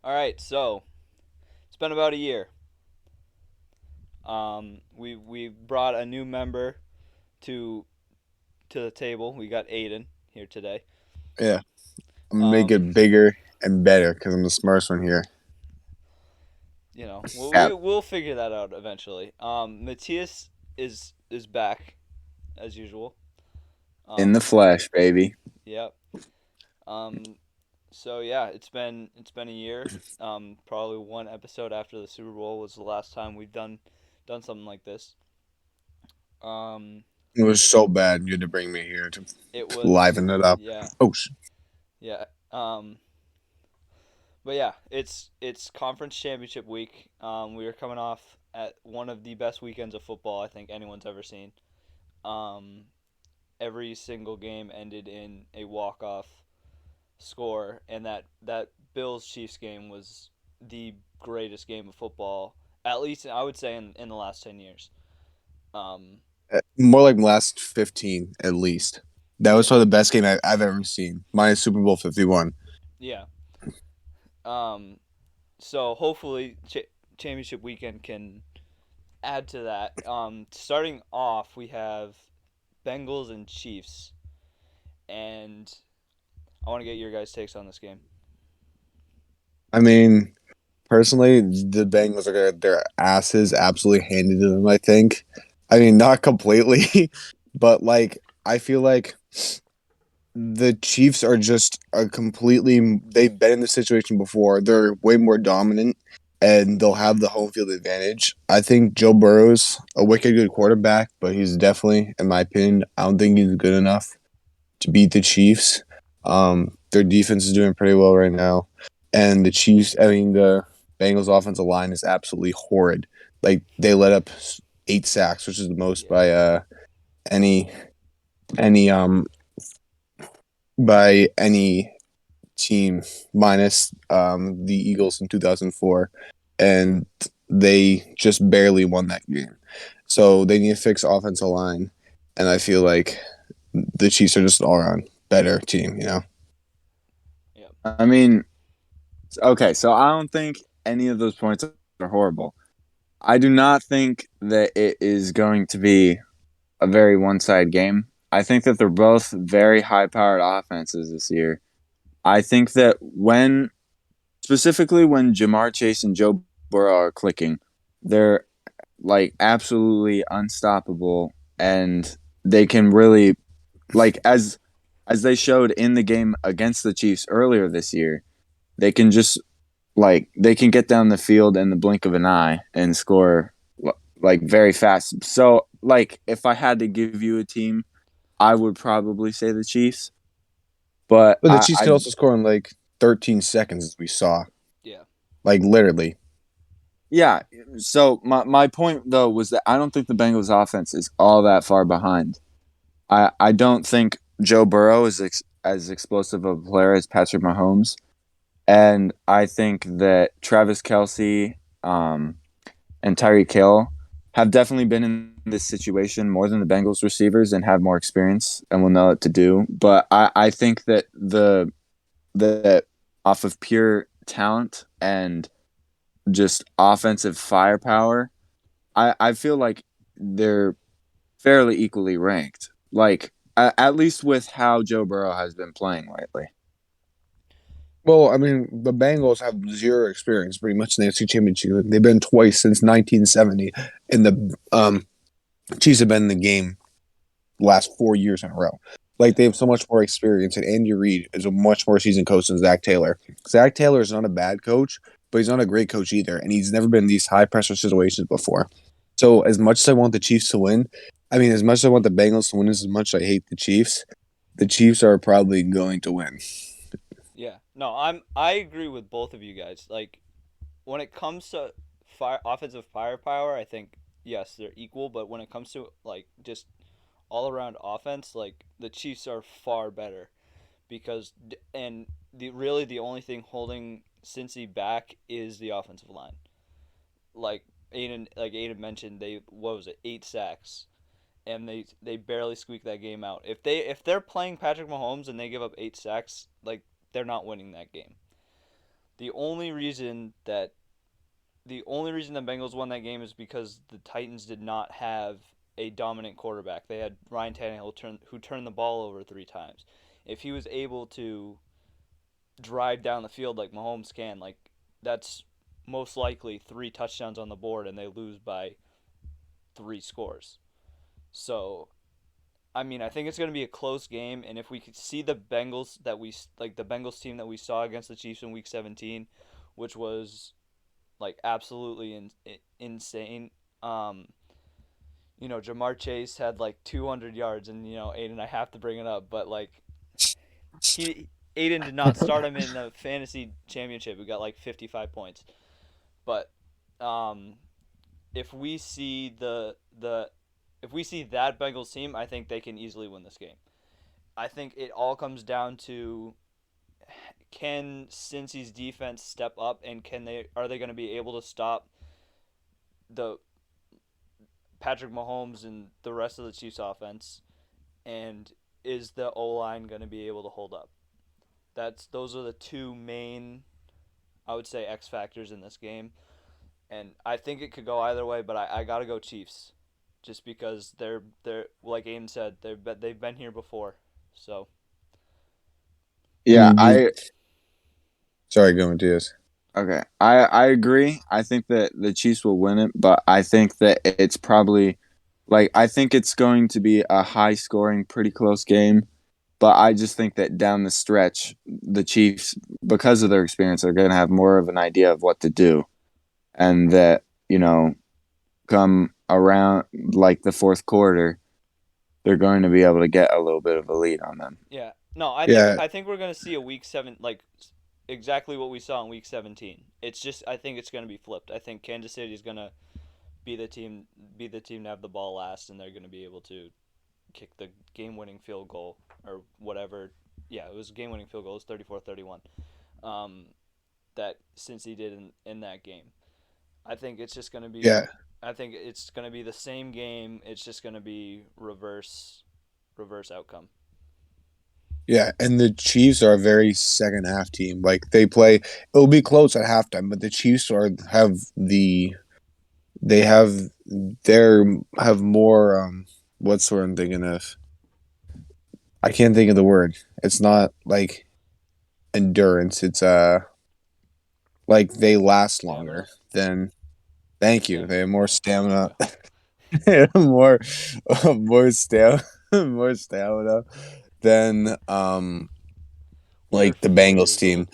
All right, so it's been about a year. We brought a new member to to the table. We got Aidan here today. Yeah, I'm gonna make Um, it bigger and better because I'm the smartest one here. we Yeah, we'll figure that out eventually. Mattias is back as usual. in the Um, flesh, baby. yeah. Um, so yeah, it's been a year. Probably one episode after the Super Bowl was the last time we've done something like this. Um, It was so bad. You had to bring me here to it was liven it up. yeah. Oh, Yeah. But yeah, it's conference championship week. We are coming off at one of the best weekends of football I think anyone's ever seen. Um, every single game ended in a walk off score, and that Bills Chiefs game was the greatest game of football, at least I would say in the last 10 years. Um, more like last 15 at least. That was yeah, probably the best game I've ever seen. Minus Super Bowl 51. yeah. Um, so hopefully championship weekend can add to that. Starting off, we have Bengals and Chiefs, and I want to get your guys' takes on this game. I mean, personally, the Bengals are gonna get their asses absolutely handed to them. I think. I mean, not completely, but like I feel like the Chiefs are just a completely. They've been in this situation before. They're way more dominant, and they'll have the home field advantage. I think Joe Burrow's a wicked good quarterback, but he's definitely, in my opinion, I don't think he's good enough to beat the Chiefs. Their defense is doing pretty well right now, and the Chiefs. I mean, the Bengals' offensive line is absolutely horrid. Like they let up 8 sacks, which is the most Yeah, any any by any team minus the Eagles in 2004, and they just barely won that game. So they need to fix offensive line, and I feel like the Chiefs are just an all around better team. yeah, I mean, okay, so I don't think any of those points are horrible. I do not think that it is going to be a very one-side game. I think that they're both very high-powered offenses this year. I think that specifically when Jamar Chase and Joe Burrow are clicking, they're like absolutely unstoppable, and they can really like as they showed in the game against the Chiefs earlier this year, they can just they can get down the field in the blink of an eye and score like very fast. So like if I had to give you a team, I would probably say the Chiefs. But But the I, Chiefs I could also score in like 13 seconds, as we saw. yeah, Like literally. yeah. So my point though was that I don't think the Bengals offense is all that far behind. I don't think Joe Burrow is as explosive of a player as Patrick Mahomes, and I think that Travis Kelsey, and Tyreek Hill have definitely been in this situation more than the Bengals receivers and have more experience and will know what to do. But I think that the off of pure talent and just offensive firepower, I feel like they're fairly equally ranked. Like at least with how Joe Burrow has been playing lately. Well, I mean, the Bengals have zero experience pretty much in the AFC Championship. They've been twice since 1970, and the Chiefs have been in the game the last 4 years in a row. Like yeah, they have so much more experience, and Andy Reid is a much more seasoned coach than Zach Taylor. Zach Taylor is not a bad coach, but he's not a great coach either, and he's never been in these high pressure situations before. So, as much as I want the Chiefs to win, I mean, as much as I want the Bengals to win, as much as I hate the Chiefs are probably going to win. yeah. No, I agree with both of you guys. Like when it comes to offensive firepower, I think yes they're equal. But when it comes to like just all around offense, like the Chiefs are far better because and the only thing holding Cincy back is the offensive line. Like Aiden mentioned, they what was it 8 sacks, and they barely squeaked that game out. If they're playing Patrick Mahomes and they give up 8 sacks, like they're not winning that game. The only reason that the Bengals won that game is because the Titans did not have a dominant quarterback. They had Ryan Tannehill who turned the ball over 3 times. If he was able to drive down the field like Mahomes can, like that's most likely 3 touchdowns on the board and they lose by 3 scores. So, I mean, I think it's going to be a close game, and if we could see the the Bengals team that we saw against the Chiefs in Week 17, which was like absolutely insane. Um, Jamar Chase had like 200 yards, and Aidan, I have to bring it up, but like he Aidan did not start him in the fantasy championship. We got like 55 points, but um, if we see the if we see that Bengals team, I think they can easily win this game. I think it all comes down to can Cincy's defense step up, and are they going to be able to stop the Patrick Mahomes and the rest of the Chiefs offense, and is the O-line going to be able to hold up? Those are the two main, I would say, X factors in this game, and I think it could go either way, but I got to go Chiefs, just because they're like Aiden said, they've been here before, so. I Yeah, mean, sorry, go Mattias. okay. I agree. I think that the Chiefs will win it, but I think that it's probably I think it's going to be a high scoring, pretty close game. But I just think that down the stretch, the Chiefs, because of their experience, are going to have more of an idea of what to do. And that, come around like the fourth quarter, they're going to be able to get a little bit of a lead on them. Yeah. No, I think Yeah, I think we're gonna see a week 7 exactly what we saw in week 17. It's just I think it's gonna be flipped. I think Kansas City is gonna be the team to have the ball last, and they're gonna be able to kick the game-winning field goal or whatever. Yeah, it was a game-winning field goal. It was 34-31. That since he did in that game, I think it's just gonna be. yeah, I think it's gonna be the same game. It's just gonna be reverse outcome. yeah. And the Chiefs are a very second half team. Like they play, it'll be close at halftime, but the Chiefs they have more. What's the word I'm thinking of? I can't think of the word. It's not like endurance. It's like they last Stamina. longer than. Thank you. They have more There stamina. you They have more stamina, more stamina than go. We are like the 4 Bengals years team. old.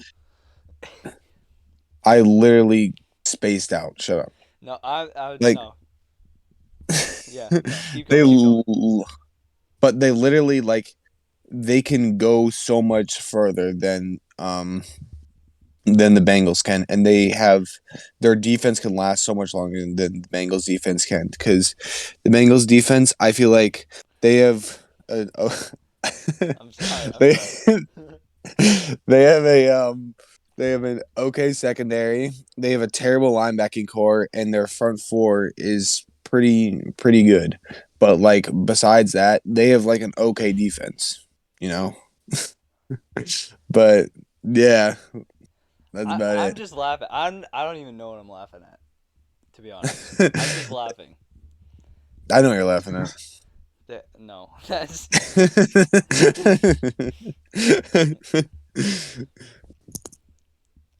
I literally spaced out. Shut up. No, I Like no. Yeah, no. Keep they, going. Keep going. but they literally like they can go so much further than the Bengals can, and they have their defense can last so much longer than the Bengals defense can because the Bengals defense, I feel like they have I'm sorry. I'm they sorry. they have a they have an okay secondary. They have a terrible linebacking core, and their front four is pretty good. But like besides that, they have like an okay defense, you know. But yeah, that's about I'm it. just laughing. I don't even know what I'm laughing at. To be honest, I'm just laughing. I know what you're laughing at. No, that's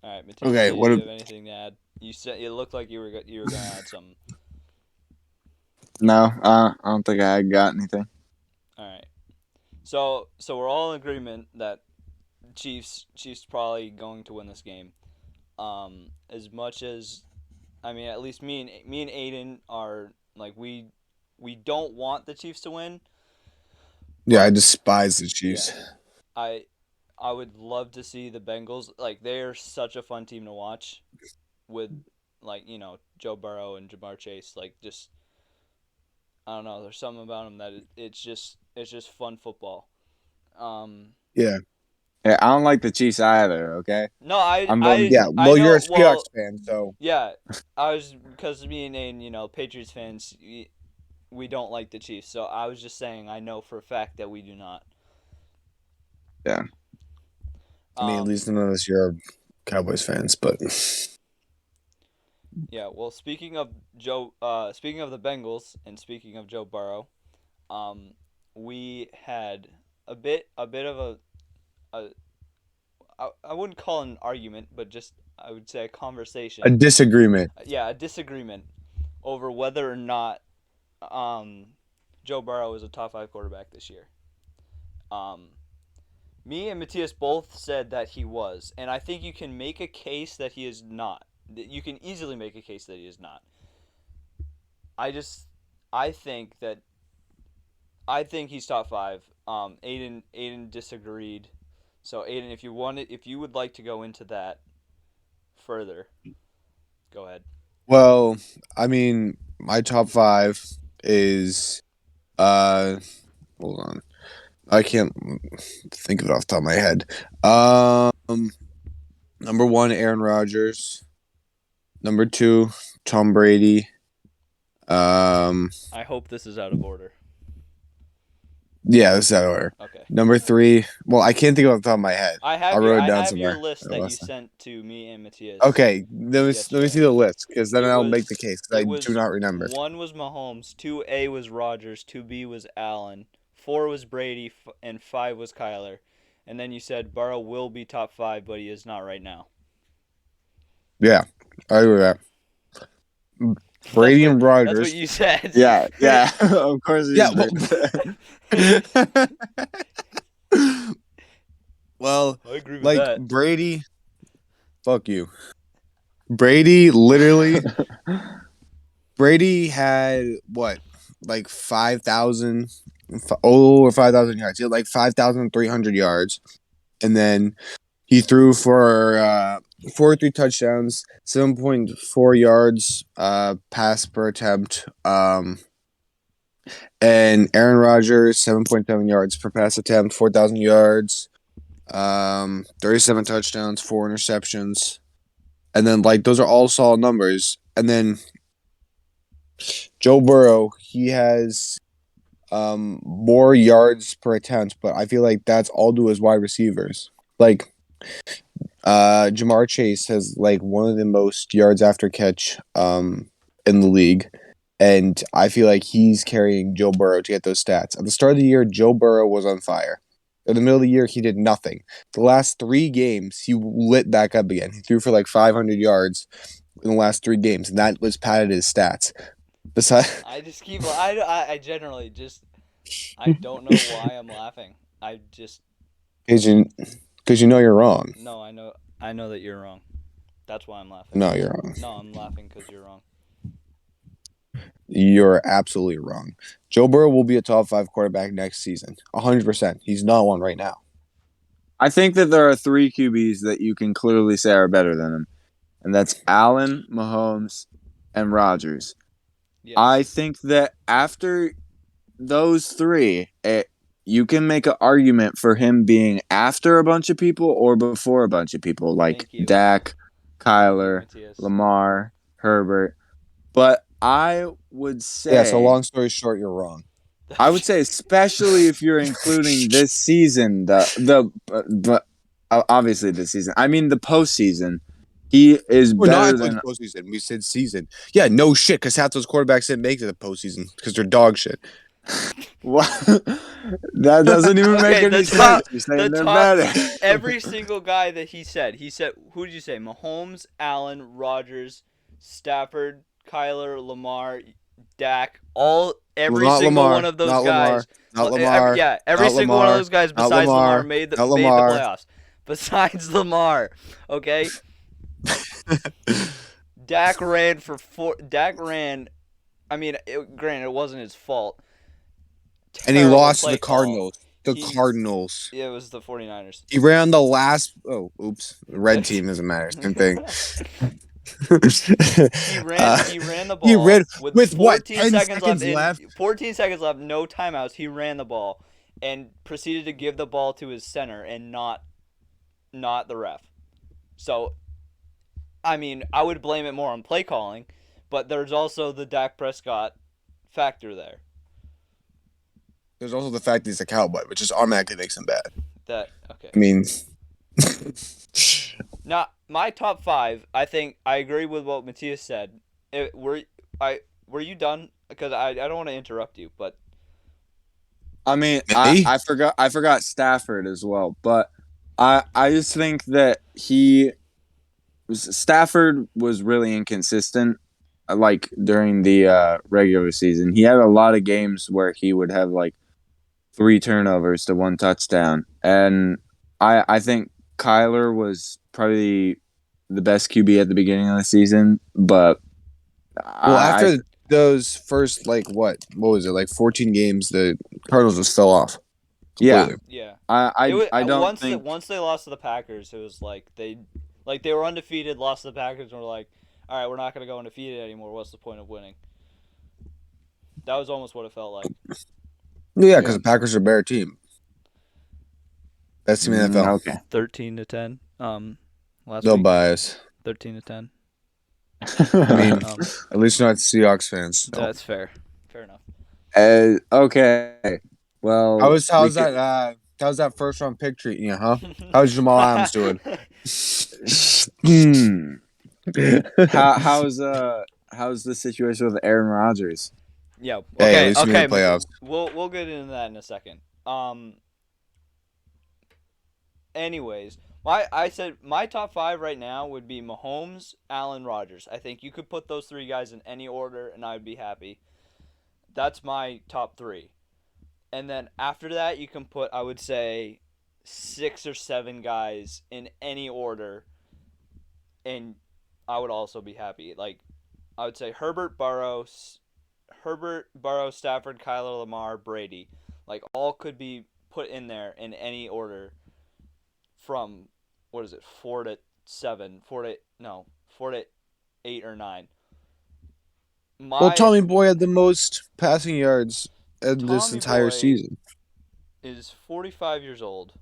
all right. Mattias, Okay, do what? you have anything to add? You said it looked like you were gonna add something. No, I don't think I got anything. All right. So we're all in agreement that Chiefs probably going to win this game. As much as I mean, at least me and Aiden are like we don't want the Chiefs to win, Yeah, I but despise the yeah, Chiefs. I I would love to see the Bengals. Like they are such a fun team to watch with Joe Burrow and Jamar Chase. Like just I don't know. There's something about them that it's just fun football. Um, Yeah, Yeah, I don't like the Chiefs either. Okay, no, I'm going. yeah. I Well, you're a know. Seahawks Well, fan, so yeah, I was because me and Aiden, Patriots fans, we don't like the Chiefs. So I was just saying I know for a fact that we do not. Yeah, I mean, at Um, least none of us here Cowboys fans, but Yeah, well, speaking of speaking of the Bengals and speaking of Joe Burrow, we had a bit of a I wouldn't call it an argument, but just I would say a a conversation. disagreement. Yeah, a disagreement over whether or not um, Joe Burrow is a top five quarterback this year. Um, Me and Mattias both said that he was, and I think you can make a case that he is not. You can easily make a case that he is not. I just, I think that I think he's top five. Aidan disagreed. So Aidan, if you would like to go into that further, go ahead. Well, I mean, my top five is hold on. I can't think of it off the top of my head. Number one, Aaron Rodgers. Number two, Tom Brady. I hope this is out of order. Yeah, this is out of order. Okay. Number three, well, I can't think of it off the top of my head. I wrote it down I have your somewhere. list that you sent to me and Mattias. Okay, let me see the list because then It I'll was- make the case because I do not remember. 1 was Mahomes, 2A was Rodgers, 2B was Allen, 4 was Brady, and 5 was Kyler. And then you said Burrow will be top 5, but he is not right now. Yeah, I agree with that. Brady and Rodgers. That's what you said. Yeah, of course. Yeah. Well, I agree with like that. Brady, fuck you. Brady literally. Brady had what, like 5,000, over 5,000 yards. He had like 5,300 yards, and then he threw for 43 touchdowns, 7.4 yards pass per attempt. And Aaron Rodgers 7.7 yards per pass attempt, 4,000 yards, 37 touchdowns, 4 interceptions, and then like those are all solid numbers. And then Joe Burrow, he has more yards per attempt, but I feel like that's all due his wide receivers. Like Jamar Chase has like one of the most yards after catch in the league. And I feel like he's carrying Joe Burrow to get those stats. At the start of the year, Joe Burrow was on fire. In the middle of the year, he did nothing. The last 3 games, he lit back up again. He threw for like 500 yards in the last 3 games, and that was padded his stats. Besides, I just keep. I generally just. I don't know why I'm laughing. I just. because you know you're wrong. No, I know that you're wrong. That's why I'm laughing. No, you're wrong. No, I'm laughing because you're wrong. You're absolutely wrong. Joe Burrow will be a top 5 quarterback next season. 100%. He's not one right now. I think that there are 3 QBs that you can clearly say are better than him, and that's Allen, Mahomes, and Rodgers. Yes. I think that after those 3, you can make an argument for him being after a bunch of people or before a bunch of people, like Thank you. Dak, Kyler, Mattias. Lamar, Herbert. But I would say, Yeah, so long story short, you're wrong. I would say, especially if you're including this season, obviously this season. I mean the postseason. He is We're better not than the postseason. We said season. Yeah, no shit, because half those quarterbacks didn't make it to the postseason because they're dog shit. what? That doesn't even make any sense. You're saying they're better. Every single guy that he said, who did you say? Mahomes, Allen, Rodgers, Stafford, Kyler, Lamar, Dak, every Not single Lamar, one of those not guys. Lamar, not Lamar. Every not single one of those guys not besides Lamar, Lamar made the not Lamar. playoffs. Besides Lamar, okay? Dak ran for 4. Dak ran. I mean, granted, it wasn't his fault. And he Terrible lost to play the call. Cardinals. Cardinals. Yeah, it was the 49ers. He ran the last. Oh, oops. Red team doesn't matter. Same thing. He ran the ball. He ran with 14 what? 10 seconds left. 14 seconds left. No timeouts. He ran the ball and proceeded to give the ball to his center and not the ref. So, I mean, I would blame it more on play calling, but there's also the Dak Prescott factor there. There's also the fact that he's a cowboy, which just automatically makes him bad. Okay. I mean, Now, my top 5, I think I agree with what Mattias said. Were you done? Because I don't want to interrupt you, but I mean, Me? I forgot Stafford as well, but I just think that Stafford was really inconsistent. Like during the regular season, he had a lot of games where he would have like 3 turnovers to 1 touchdown, and I think Kyler was probably the best QB at the beginning of the season, but Well, I after those first what was it, like 14 games, the Cardinals just fell off yeah completely. yeah. I It I, was I don't once think once they lost to the Packers, it was like they were undefeated, lost to the Packers, and were like, all right, we're not gonna go undefeated anymore. What's the point of winning? That was almost what it felt like. Yeah, because yeah. the Packers are a better team. Best team in the NFL. Okay. 13-10. Last No week, bias. 13-10. I mean, Um, at least not Seahawks fans. So. that's fair. Fair enough. Okay. Well, we How's could. that first round pick treating you, huh? How's Jamal Adams doing? Hmm. How's the situation with Aaron Rodgers? Yeah. Hey, at Okay. least we made Okay. the playoffs. We'll get into that in a second. Anyways, I said my top 5 right now would be Mahomes, Allen, Rodgers. I think you could put those 3 guys in any order, and I would be happy. That's my top 3. And then after that, you can put, I would say, 6 or 7 guys in any order, and I would also be happy. Like, I would say Herbert, Burrow, Stafford, Kyler, Lamar, Brady. Like, all could be put in there in any order from, what is it, 4 to 7, 4 to 8 or 9. Well, My Tommy Boy had the most passing yards in this Tommy entire Boy season. is 45 years old.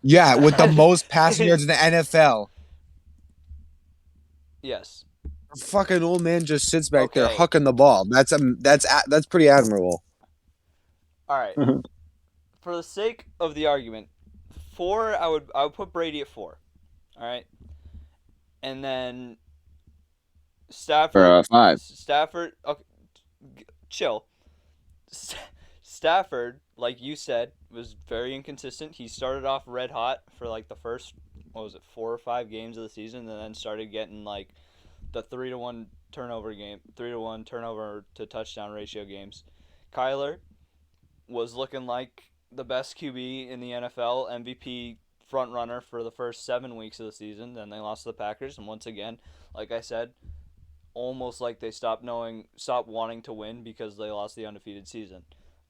Yeah, with the most passing yards in the NFL. Yes. The fucking old man just sits back there Okay. hucking the ball. That's pretty admirable. All right. For the sake of the argument, 4, I would put Brady at 4. All right. And then Stafford. 5. Stafford. Okay, chill. Stafford, like you said, was very inconsistent. He started off red hot for like the first, 4 or 5 games of the season, and then started getting like the 3-to-1 turnover game, 3-to-1 turnover to touchdown ratio games. Kyler was looking like the best QB in the NFL, MVP front runner for the first 7 weeks of the season. Then they lost to the Packers, and once again, like I said, almost like they stopped wanting to win because they lost the undefeated season.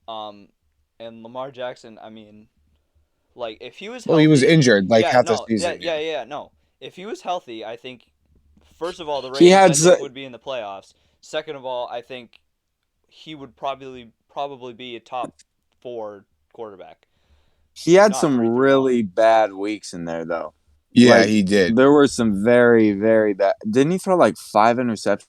And Lamar Jackson, I mean, like if he was healthy, Well, he was injured like yeah, half the no, season. no. If he was healthy, I think first of all the He Ravens had I think would be in the playoffs. Second of all, I think he would probably be a top 4 quarterback. He had Not some 3 through 1. really bad weeks in there, though. Yeah, Like, he did. there were some very, very bad. Didn't he throw like 5 interceptions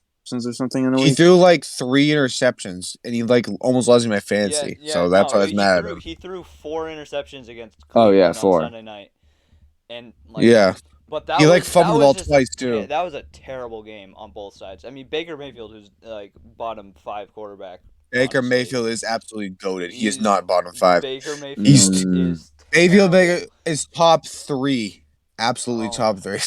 or something in a He week? threw like 3 interceptions, and he like almost lost me my fantasy. Yeah, So that's no, why I was mad at him. he threw 4 interceptions against Oh yeah, Cleveland on 4. Sunday night, and like, Yeah, but that he like was fumbled the ball twice too. that was a terrible game on both sides. I mean, Baker Mayfield, who's like bottom 5 quarterback. Baker Honestly. Mayfield is absolutely goated. He is He's- not bottom 5. Baker Mayfield He's is Mayfield terrible. Baker is top 3, absolutely Oh. top 3.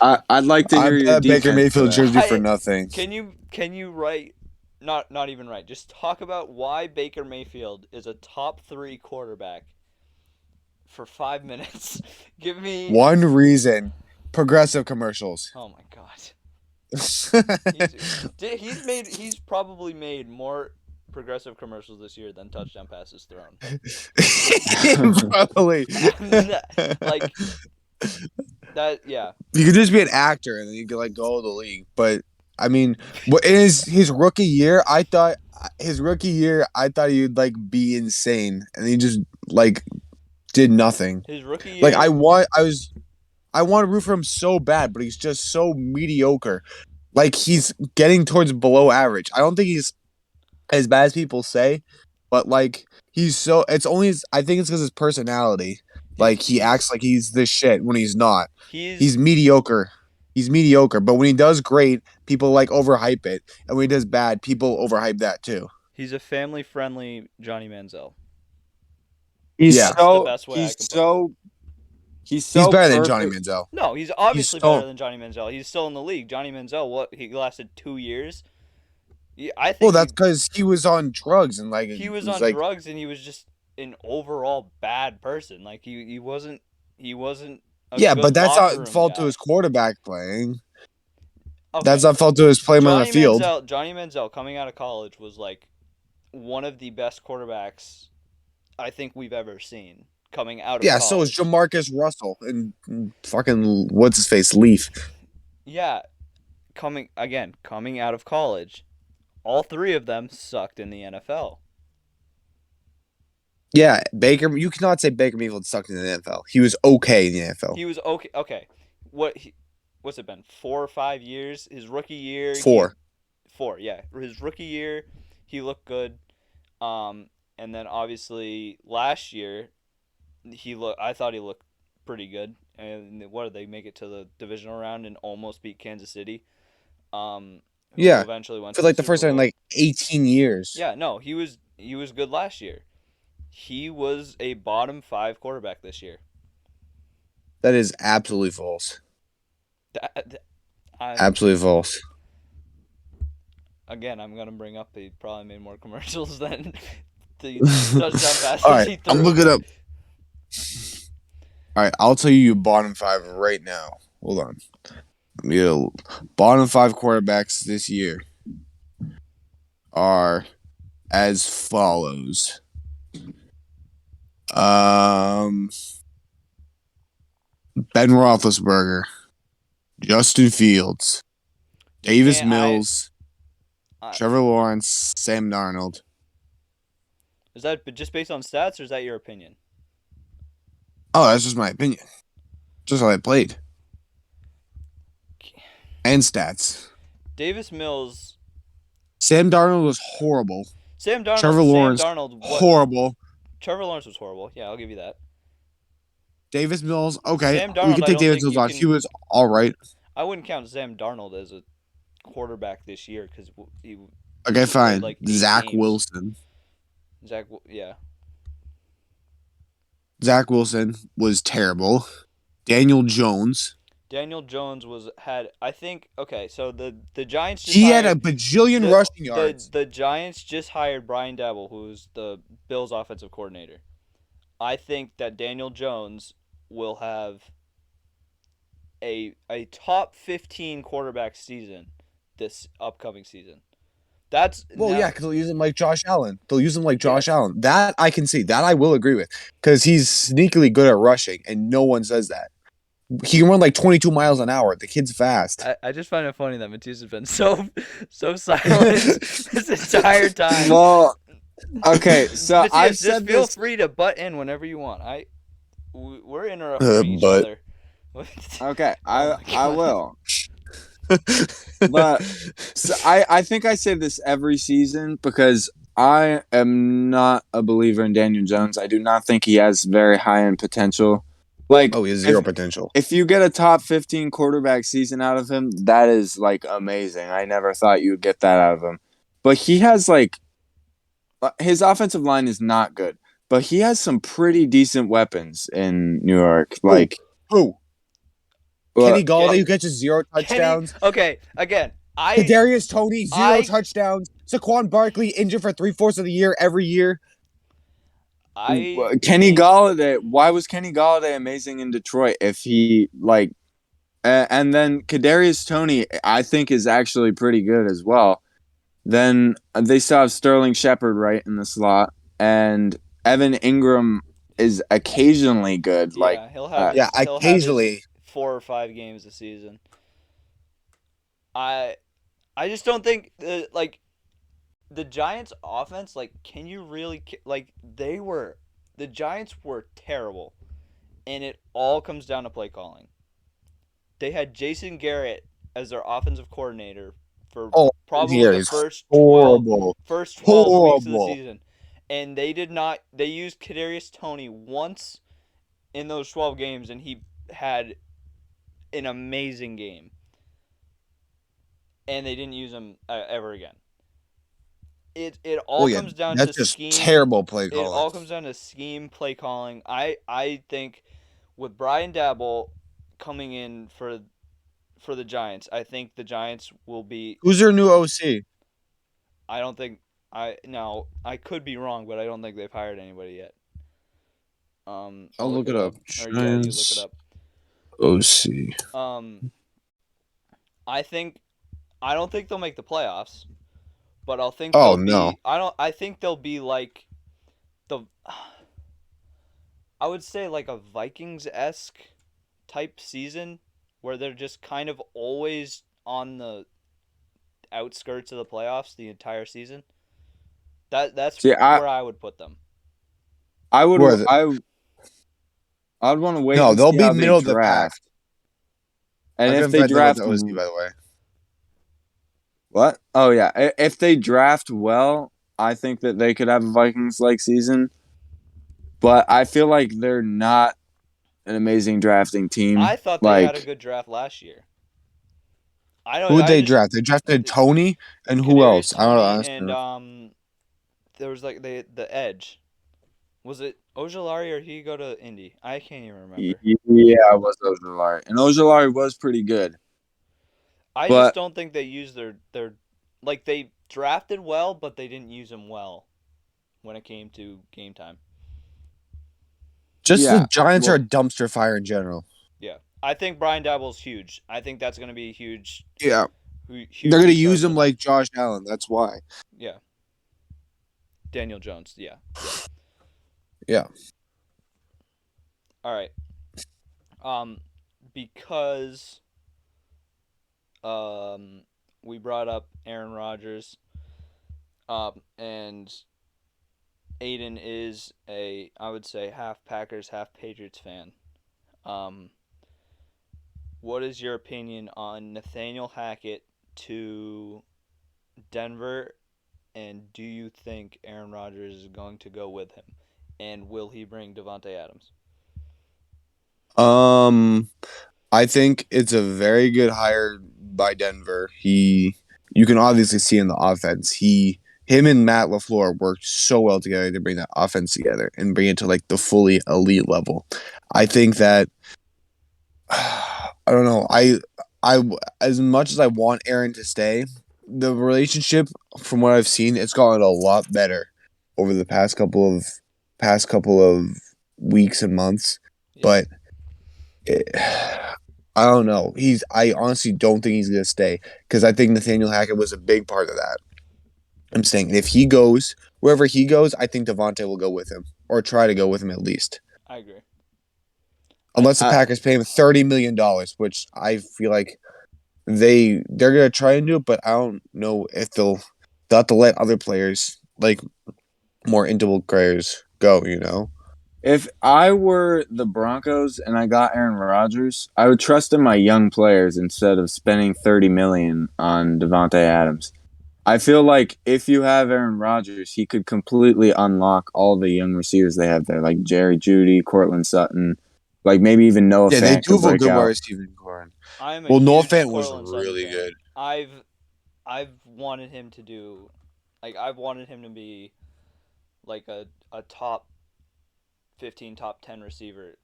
I'd like to I hear your bet Baker defense Mayfield for that. jersey for nothing. Can you write? Not even right. Just talk about why Baker Mayfield is a top 3 quarterback for 5 minutes. Give me One reason: progressive commercials. Oh my god. He's probably made more progressive commercials this year than touchdown passes thrown. Probably. Like that, yeah. You could just be an actor and then you could like go to the league. But I mean, what is his rookie year? I thought he'd like be insane, and he just like did nothing. His rookie year. Like I want to root for him so bad, but he's just so mediocre. Like he's getting towards below average. I don't think he's as bad as people say, but like he's so. It's only. I think it's because his personality. Like he acts like he's this shit when he's not. He's He's mediocre. He's mediocre, but when he does great, people like overhype it, and when he does bad, people overhype that too. he's a family-friendly Johnny Manziel. He's Yeah, That's the so best way I he's can put it. so he's he's so better than Johnny perfect. Manziel. No, he's He's obviously better so than Johnny Manziel. He's still in the league. Johnny Manziel, what he lasted 2 years. I well. think That's because he was on drugs and like he it was was on like drugs and he was just an overall bad person. Like he wasn't a yeah, but good that's locker not room fault to guy. his quarterback playing. That's Okay, not fault to his playman on the field. Johnny Manziel coming out of college was like one of the best quarterbacks I think we've ever seen coming out of Yeah, so is college. Jamarcus Russell and fucking what's his face Leaf. Yeah, coming out of college, all three of them sucked in the NFL. Yeah, Baker. You cannot say Baker Mayfield sucked in the NFL. He was okay in the NFL. He was okay. Okay, what's it been? 4 or 5 years. His rookie year, he 4. 4. Yeah, his rookie year, he looked good. And then obviously last year, I thought he looked pretty good. And what did they make it to the divisional round and almost beat Kansas City? Who Yeah, eventually went for to the like the Super first time in Bowl. like 18 years. Yeah, no, he was good last year. He was a bottom 5 quarterback this year. That is absolutely false. I, Absolutely false. again, I'm gonna bring up he probably made more commercials than the touchdown passes All right, he I'm threw. looking up. All right, I'll tell you your bottom 5 right now. Hold on. Bottom 5 quarterbacks this year are as follows. Ben Roethlisberger, Justin Fields, You Davis can't. Mills, I Trevor Lawrence, Sam Darnold. is that just based on stats or is that your opinion? Oh, that's just my opinion. Just how I played. And stats. Davis Mills, Sam Darnold was horrible. Sam Darnold, Trevor Lawrence, what? horrible. Trevor Lawrence was horrible. Yeah, I'll give you that. Davis Mills, okay. Sam We Darnold, can I take don't Davis think Mills you off. can. He was all right. I wouldn't count Sam Darnold as a quarterback this year because he Okay, played fine. like 8 Zach games. Wilson. Yeah. Zach Wilson was terrible. Daniel Jones. Daniel Jones I think okay, so the Giants just He had a hired bajillion rushing yards. the Giants just hired Brian Daboll, who's the Bills offensive coordinator. I think that Daniel Jones will have a top 15 quarterback season this upcoming season. That's Well, now, yeah, because they'll use him like Josh Allen. They'll use him like Josh Yes. Allen. That I can see. That I will agree with. Because he's sneakily good at rushing, and no one says that. He can run like 22 miles an hour. The kid's fast. I just find it funny that Mattias has been so silent this entire time. Well, okay, so Mattias, I've just said feel this. free to butt in whenever you want. We're interrupting each But- other. Okay, Oh my I God. will. But so I think I say this every season because I am not a believer in Daniel Jones. I do not think he has very high end potential. Like, Oh, he has zero potential. if you get a top 15 quarterback season out of him, that is like amazing. I never thought you would get that out of him. But he has like his offensive line is not good, but he has some pretty decent weapons in New York. Like Who? well, Kenny Galladay, who catches 0 touchdowns. Okay, again, Kadarius Toney, 0 I- touchdowns. Saquon Barkley injured for 3/4 of the year every year. Kenny Galladay. Why was Kenny Galladay amazing in Detroit? If he like, and then Kadarius Toney, I think is actually pretty good as well. Then they still have Sterling Shepard right in the slot, and Evan Ingram is occasionally good. Like, he'll have Yeah, he'll have occasionally. his 4 or 5 games a season. I just don't think like the Giants offense, like, can you really like the Giants were terrible, and it all comes down to play calling. They had Jason Garrett as their offensive coordinator for probably he the is first horrible. 12 weeks of the Horrible. season, and they used Kadarius Toney once in those 12 games, and he had an amazing game, and they didn't use him ever again. It Oh all yeah, comes down to that's just scheme. terrible play It calling. all comes down to scheme, play calling. I think with Brian Dabble coming in for the Giants, I think the Giants will be. Who's their new OC? I don't think I could be wrong, but I don't think they've hired anybody yet. I'll I'll look look it it up. up. Or yeah, you look it Giants up. OC. Um, I think I don't think they'll make the playoffs, but I'll think Oh they'll no. be. I think they'll be like the. I would say like a Vikings-esque type season where they're just kind of always on the outskirts of the playoffs the entire season. That's See, where I would put them. I would Where are the, I'd want to wait no, and they'll see be how they middle of the pack. draft. And I if couldn't they find out about draft the OC, by the way. what? Oh yeah, if they draft well, I think that they could have a Vikings-like season. But I feel like they're not an amazing drafting team. I thought they had a Like, good draft last year. Who would I they just draft? They drafted Tony and who Kadarius else? I don't know. Tony Honestly. and there was like the edge. Was it Ojolari or did he go to Indy? I can't even remember. yeah, it was Ojolari, and Ojolari was pretty good. I just But don't think they used their like they drafted well, but they didn't use them well when it came to game time. Just the yeah, Giants are a well, dumpster fire in general. Yeah, I think Brian Dabble's huge. I think that's going to be a huge, Yeah. huge They're gonna piece use of him the like Josh Allen. That's why. yeah. Daniel Jones, yeah. Yeah. All right. Because we brought up Aaron Rodgers, and Aidan is I would say half Packers, half Patriots fan. Um, what is your opinion on Nathaniel Hackett to Denver, and do you think Aaron Rodgers is going to go with him, and will he bring Devontae Adams? I think it's a very good hire by Denver. You can obviously see in the offense. Him and Matt LaFleur worked so well together to bring that offense together and bring it to like the fully elite level. I think that I don't know. I as much as I want Aaron to stay, the relationship from what I've seen, it's gotten a lot better over the past couple of weeks and months. Yeah. But I don't know. I honestly don't think he's gonna stay because I think Nathaniel Hackett was a big part of that. I'm saying if he goes wherever he goes, I think Devontae will go with him or try to go with him at least. I agree. Unless the Packers pay him $30 million, which I feel like they're gonna try and do it, but I don't know if they'll have to let other players like more integral players go. You know. if I were the Broncos and I got Aaron Rodgers, I would trust in my young players instead of spending $30 million on Devontae Adams. I feel like if you have Aaron Rodgers, he could completely unlock all the young receivers they have there, like Jerry Jeudy, Cortland Sutton, like maybe even Noah Yeah, they Fant do could have a break good wide out. receiving core. I'm a Well, Noah huge Fant was Cortland Sutton really fan. good. I've wanted him to do, like I've wanted him to be, like a top 15, top 10 receiver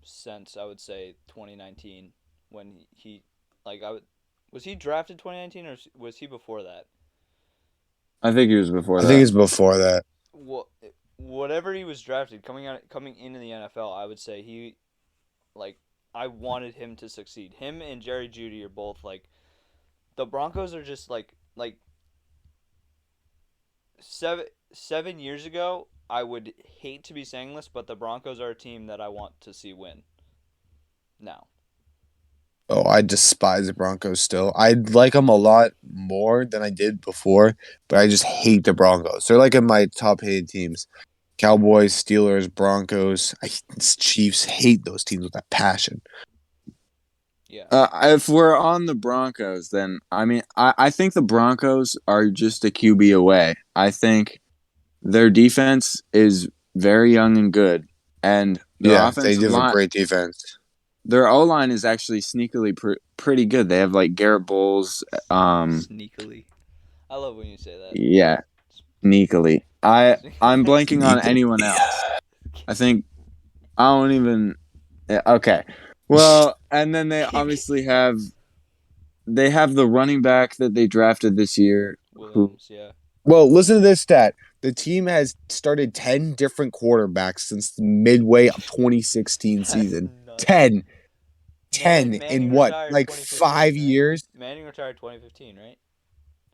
since I would say 2019 when he like I would was he drafted 2019 or was he before that? I think he was before I think that. it's before that. Well, whatever he was drafted coming into the NFL, I would say like I wanted him to succeed. Him and Jerry Jeudy are both like the Broncos are just like 7 years ago. I would hate to be saying this, but the Broncos are a team that I want to see win. Now, Oh, I despise the Broncos still. I like them a lot more than I did before, but I just hate the Broncos. They're like in my top hated teams. Cowboys, Steelers, Broncos, Chiefs. Hate those teams with a passion. yeah, If we're on the Broncos, then I mean, I think the Broncos are just a QB away. I think their defense is very young and good, and Their Yeah, they offensive do have a line, great defense. their O line is actually sneakily pretty good. They have like Garrett Bowles. Sneakily. I love when you say that. Yeah, sneakily. I'm blanking on anyone else. I think I don't even. Yeah, okay. Well, and then they obviously have the running back that they drafted this year. Who? Williams, yeah. Well, listen to this stat. The team has started 10 different quarterbacks since the midway of 2016 That's season. nuts. 10. 10 Manning in what? retired Like 2015, 5 right? years? Manning retired 2015, right?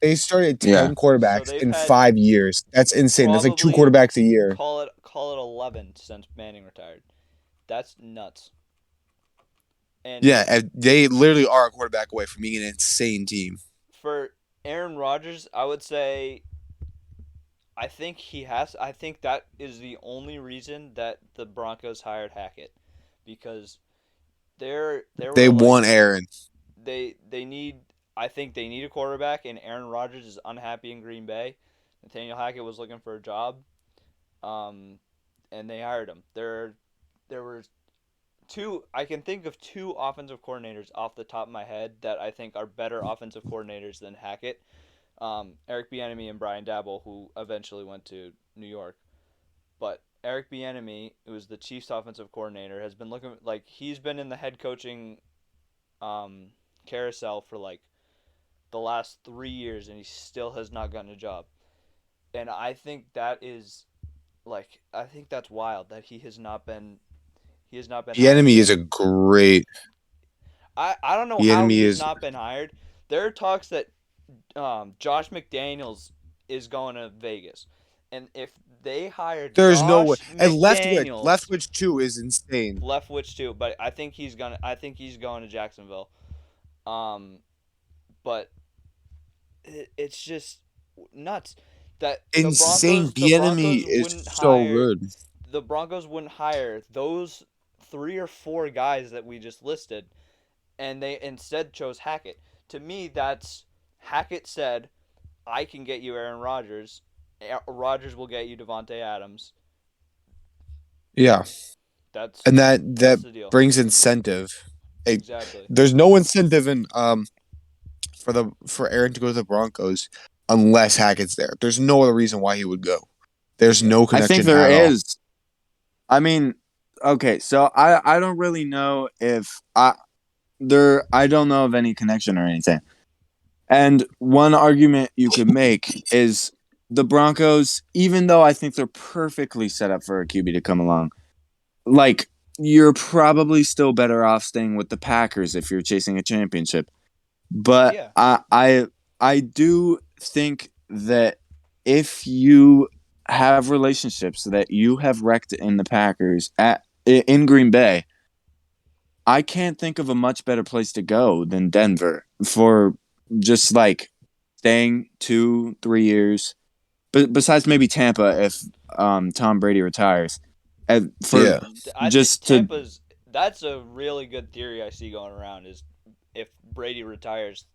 They started Yeah. 10 So quarterbacks they've in had 5 years. That's insane. That's like 2 probably quarterbacks a year. call it 11 since Manning retired. That's nuts. And Yeah, they literally are a quarterback away from being an insane team. for Aaron Rodgers, I would say I think that is the only reason that the Broncos hired Hackett, because they They were like want Aaron. they need I think they need a quarterback, and Aaron Rodgers is unhappy in Green Bay. Nathaniel Hackett was looking for a job, and they hired him. There were two. I can think of two offensive coordinators off the top of my head that I think are better offensive coordinators than Hackett. Eric Bieniemy and Brian Daboll, who eventually went to New York. But Eric Bieniemy, who was the Chiefs offensive coordinator, has been looking like he's been in the head coaching carousel for like the last 3 years, and he still has not gotten a job. And I think that's wild that he has not been The hired enemy is yet. a great. I don't know The how enemy he's is. not been hired. There are talks that Josh McDaniels is going to Vegas, and if they hire There's no way. Josh And McDaniels, Leftwich too is insane. Leftwich too, but I think he's going to Jacksonville. But it's just nuts that Insane. The enemy is so good. the Broncos wouldn't hire those 3 or 4 guys that we just listed, and they instead chose Hackett. To me, that's Hackett said, "I can get you Aaron Rodgers. Rodgers will get you Devontae Adams." Yeah, That's and that the deal. brings incentive. Exactly. There's no incentive in for Aaron to go to the Broncos unless Hackett's there. There's no other reason why he would go. There's no I think connection there at all. is. I mean, okay, so I don't really know if I don't know of any connection or anything. And one argument you could make is the Broncos, even though I think they're perfectly set up for a QB to come along, like you're probably still better off staying with the Packers if you're chasing a championship. But Yeah. I do think that if you have relationships that you have wrecked in the Packers in Green Bay, I can't think of a much better place to go than Denver for just like staying 2-3 years. But besides maybe Tampa if Tom Brady retires. Yeah. I just think to that's a really good theory I see going around is if Brady retires,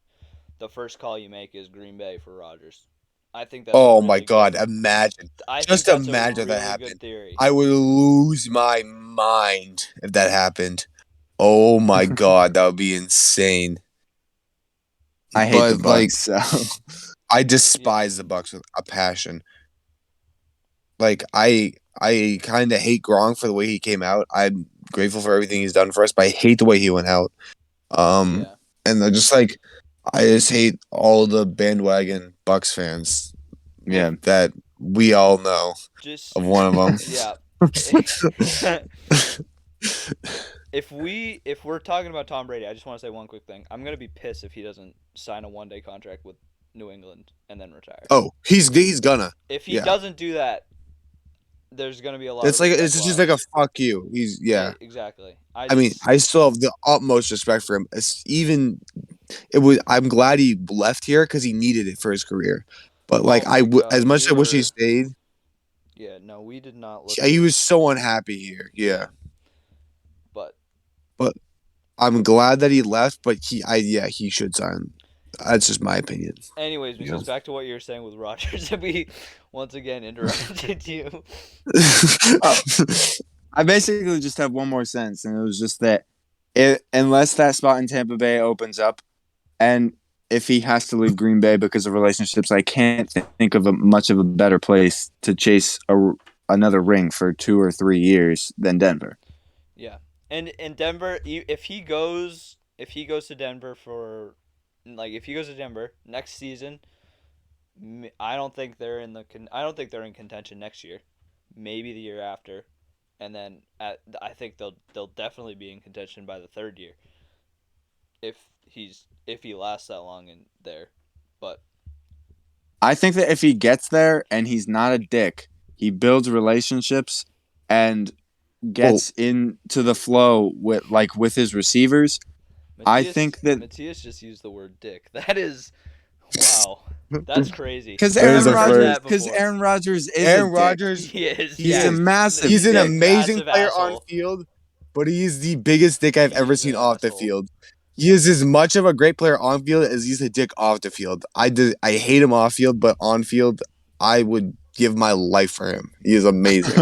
the first call you make is Green Bay for Rodgers. I think that's Oh a my really God! good, Imagine. I think Just that's a imagine if that really good happened. theory. I would lose my mind if that happened. Oh my God, that would be insane. I hate the But like, Bucks, so I despise the Bucks with a passion. Like I kind of hate Gronk for the way he came out. I'm grateful for everything he's done for us, but I hate the way he went out. Yeah. And they're just like, I just hate all the bandwagon Bucks fans. yeah. That we all know Just of one of them. yeah. If we're talking about Tom Brady, I just want to say one quick thing. I'm gonna be pissed if he doesn't sign a 1-day contract with New England and then retire. Oh, he's gonna. If he doesn't do that, there's gonna be a lot. It's of like respect it's just lost. like a fuck you. He's exactly. I mean, I still have the utmost respect for him. I'm glad he left here because he needed it for his career. But like, as much as I wish he stayed. Yeah, no, we did not. He was so unhappy here. Yeah. But I'm glad that he left. But he should sign. That's just my opinion. Anyways, because back to what you were saying with Rodgers, we once again interrupted you. I basically just have one more sentence, and it was just that unless that spot in Tampa Bay opens up, and if he has to leave Green Bay because of relationships, I can't think of much of a better place to chase another ring for 2 or 3 years than Denver. Yeah, and in Denver, if he goes to Denver for, like, if he goes to Denver next season, I don't think they're I don't think they're in contention next year, maybe the year after, and then I think they'll definitely be in contention by the third year if he lasts that long in there, but I think that if he gets there and he's not a dick, he builds relationships and Well, gets into the flow with his receivers. I think that Mattias just used the word dick. That is, wow, that's crazy. because that is Never the heard first. that before. Aaron Rodgers is Aaron a dick. Rodgers, He is. he He's Yeah, a is. massive He's an dick. amazing massive player on asshole. field, but he's the biggest dick I've He ever is seen an off the asshole. field. He is as much of a great player on field as he's a dick off the field. I hate him off field, but on field, I would give my life for him. He is amazing.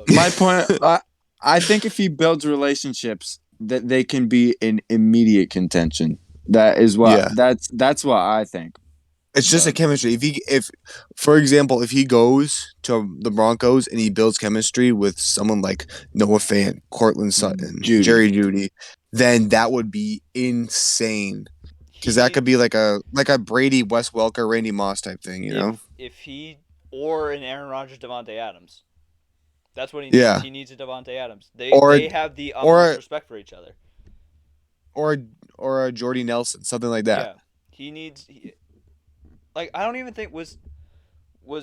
My point, I think if he builds relationships, that they can be in immediate contention. That is what Yeah. that's what I think. It's just a chemistry. If for example, if he goes to the Broncos and he builds chemistry with someone like Noah Fant, Cortland Sutton, Judy. Jerry Judy, then that would be insane. Because that could be like a Brady, Wes Welker, Randy Moss type thing, you know? If he or an Aaron Rodgers, Devontae Adams. That's what he needs. Yeah. He needs a Devontae Adams. They have the utmost or respect for each other. or a Jordy Nelson, something like that. Yeah, he needs. Like, I don't even think was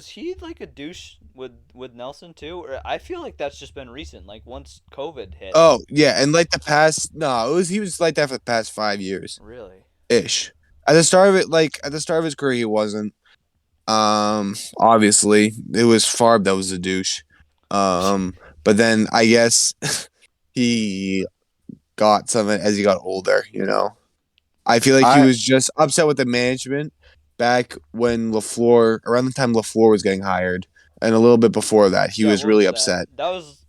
he like a douche with Nelson too? Or I feel like that's just been recent. Like, once COVID hit. Oh yeah, and like he was like that for the past 5 years Really? ish. At the start of his career, he wasn't. Obviously, it was Favre that was a douche. But then I guess he got some as he got older. You know, I feel like he was just upset with the management back when around the time LaFleur was getting hired, and a little bit before that, he was really upset. That was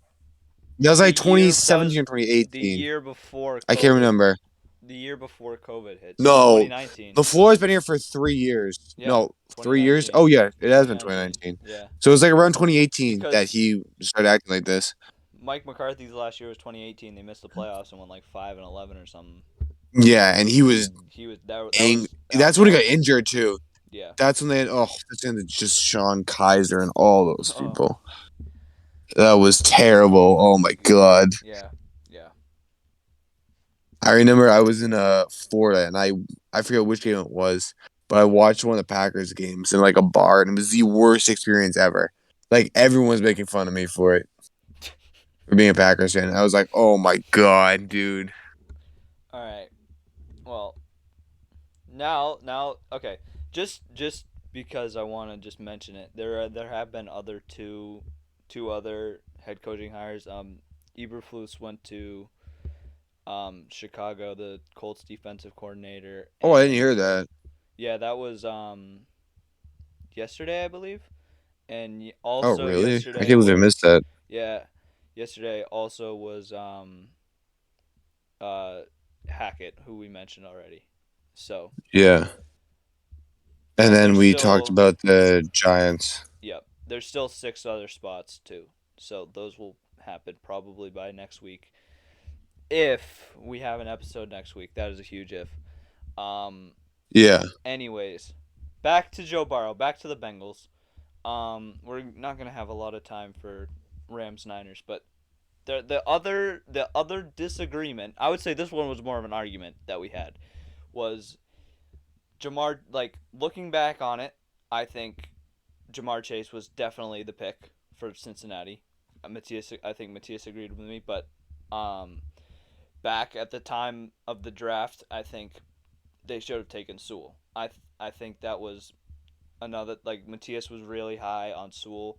like 2017 or 2018. The year before COVID. I can't remember. The year before COVID hit. No, 2019. LaFleur has been here for 3 years. Yeah, No, 3 years. Oh yeah, it has been 2019. Yeah. So it was like around 2018 Because that he started acting like this. Mike McCarthy's last year was 2018. They missed the playoffs and went like 5-11 or something. Yeah, and he was. That's when he got injured too. Yeah. That's when that's when just Sean Kaiser and all those people. That was terrible. Oh my god. Yeah. I remember I was in Florida and I forget which game it was, but I watched one of the Packers games in like a bar and it was the worst experience ever. Like, everyone was making fun of me for it. For being a Packers fan. I was like, oh my god, dude. Alright. Well, now okay. Just because I want to just mention it. There have been two other head coaching hires. Eberflus went to Chicago, the Colts defensive coordinator. Oh, I didn't hear that. Yeah, that was yesterday, I believe. And also really? yesterday I can't believe I missed that. Yeah. Yesterday also was Hackett, who we mentioned already. So yeah. And then we talked about the Giants. Yep. There's still 6 other spots too. So those will happen probably by next week. If we have an episode next week, that is a huge if. Yeah. Anyways, back to Joe Burrow, back to the Bengals. We're not gonna have a lot of time for Rams Niners, but the other disagreement, I would say this one was more of an argument that we had, was Jamar. Like, looking back on it, I think Jamar Chase was definitely the pick for Cincinnati. I think Mattias agreed with me, but back at the time of the draft, I think they should have taken Sewell. I think that was another, like, Mattias was really high on Sewell,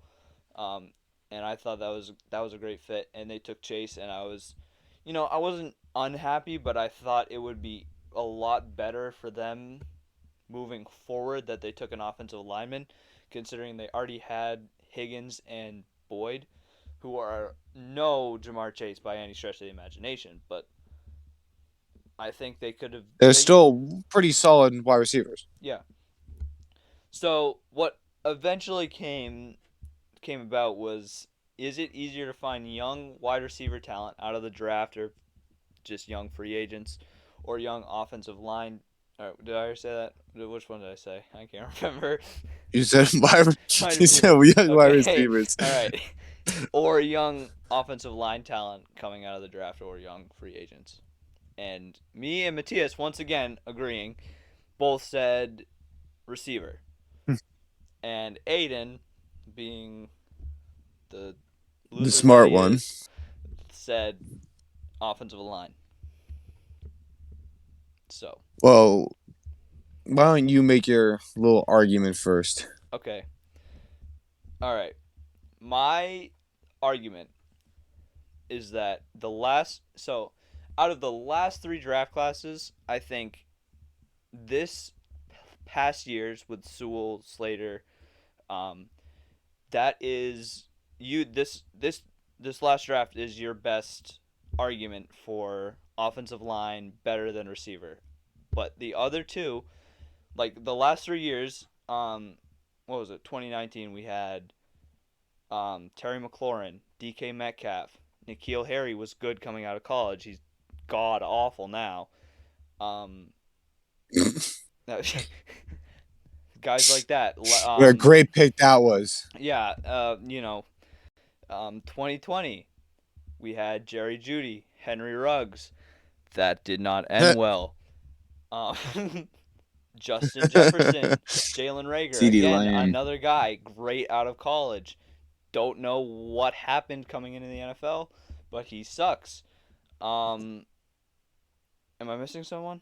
and I thought that was a great fit. And they took Chase, and I wasn't unhappy, but I thought it would be a lot better for them moving forward that they took an offensive lineman, considering they already had Higgins and Boyd, who are no Jamar Chase by any stretch of the imagination, but I think they could have. They're still pretty solid wide receivers. Yeah. So what eventually came about was, is it easier to find young wide receiver talent out of the draft or just young free agents or young offensive line? Did I say that? Which one did I say? I can't remember. You said Might you have said been- we had wide okay. receivers. All right. Or young offensive line talent coming out of the draft or young free agents. And me and Mattias, once again, agreeing, both said receiver. And Aidan, being the loser The smart that he one. is, said offensive line. So, Well, why don't you make your little argument first? okay. All right. My argument is that out of the last 3 draft classes, I think this past years with Sewell, Slater, that is this last draft is your best argument for offensive line better than receiver. But the other two, like the last 3 years, what was it? 2019 we had Terry McLaurin, DK Metcalf, N'Keal Harry was good coming out of college. He's god awful now. Guys like that. What a great pick that was. Yeah, 2020, we had Jerry Jeudy, Henry Ruggs. That did not end well. Justin Jefferson, Jalen Reagor, CeeDee again, Lamb. another guy, great out of college. Don't know what happened coming into the NFL, but he sucks. Am I missing someone?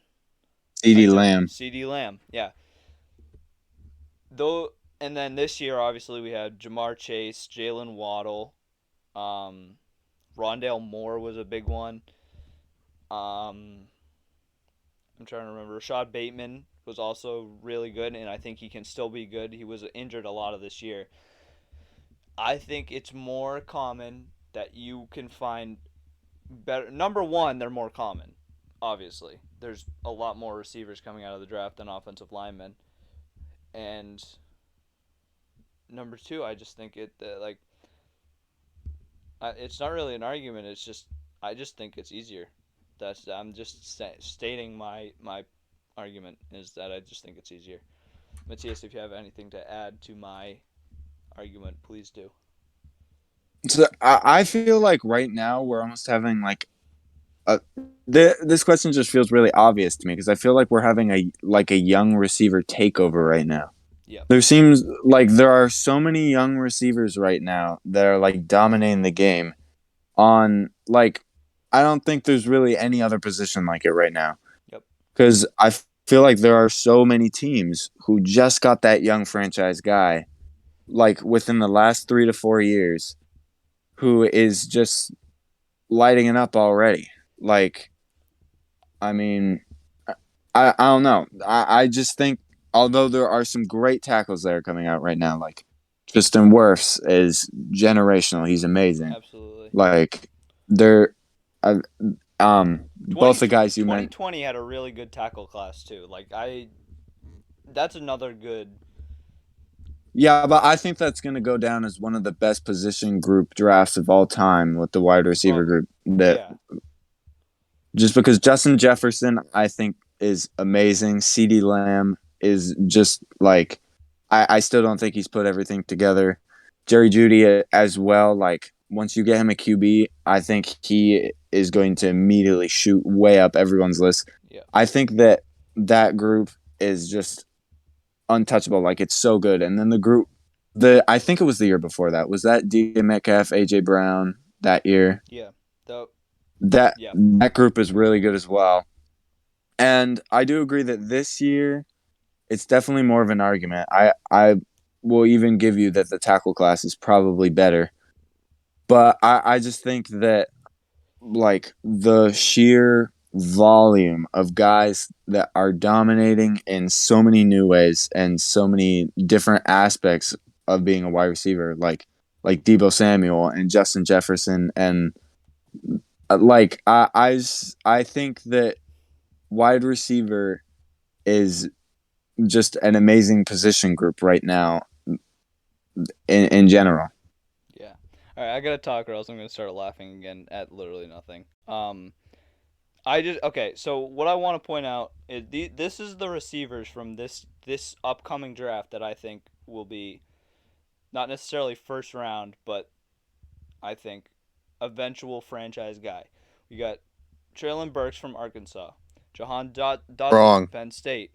CeeDee Lamb. CeeDee Lamb, yeah. And then this year, obviously, we had Jamar Chase, Jalen Waddle, Rondale Moore was a big one. I'm trying to remember. Rashad Bateman was also really good, and I think he can still be good. He was injured a lot of this year. I think it's more common that you can find better. Number one, they're more common, obviously. There's a lot more receivers coming out of the draft than offensive linemen. And number two, I just think it's not really an argument. It's just I just think it's easier. I'm just stating my argument is that I just think it's easier. Mattias, if you have anything to add to my argument, please do. So I feel like right now we're almost having like this question just feels really obvious to me because I feel like we're having a young receiver takeover right now. Yeah. There seems like there are so many young receivers right now that are like dominating the game on like I don't think there's really any other position like it right now. Yep. Because I feel like there are so many teams who just got that young franchise guy like within the last 3 to 4 years who is just lighting it up already. Like, I mean, I don't know. I just think, although there are some great tackles that are coming out right now, like Tristan Wirfs is generational. He's amazing. Absolutely. Like, they're, both the guys you mentioned. 2020 had a really good tackle class too. That's another good. Yeah, but I think that's going to go down as one of the best position group drafts of all time with the wide receiver group. Just because Justin Jefferson, I think, is amazing. CeeDee Lamb is just like, I still don't think he's put everything together. Jerry Jeudy as well. Like, once you get him a QB, I think he is going to immediately shoot way up everyone's list. Yeah. I think that group is just untouchable. Like, it's so good. And then the group, I think it was the year before that. Was that DK Metcalf, AJ Brown that year? Yeah. That group is really good as well. And I do agree that this year it's definitely more of an argument. I will even give you that the tackle class is probably better. But I just think that like the sheer volume of guys that are dominating in so many new ways and so many different aspects of being a wide receiver, like Deebo Samuel and Justin Jefferson, and I think that wide receiver is just an amazing position group right now in general. Yeah. All right, I gotta talk, or else I'm gonna start laughing again at literally nothing. Okay. So what I want to point out is this is the receivers from this upcoming draft that I think will be not necessarily first round, but I think eventual franchise guy. We got Traylon Burks from Arkansas, Jahan Dotson from Wrong. Penn State,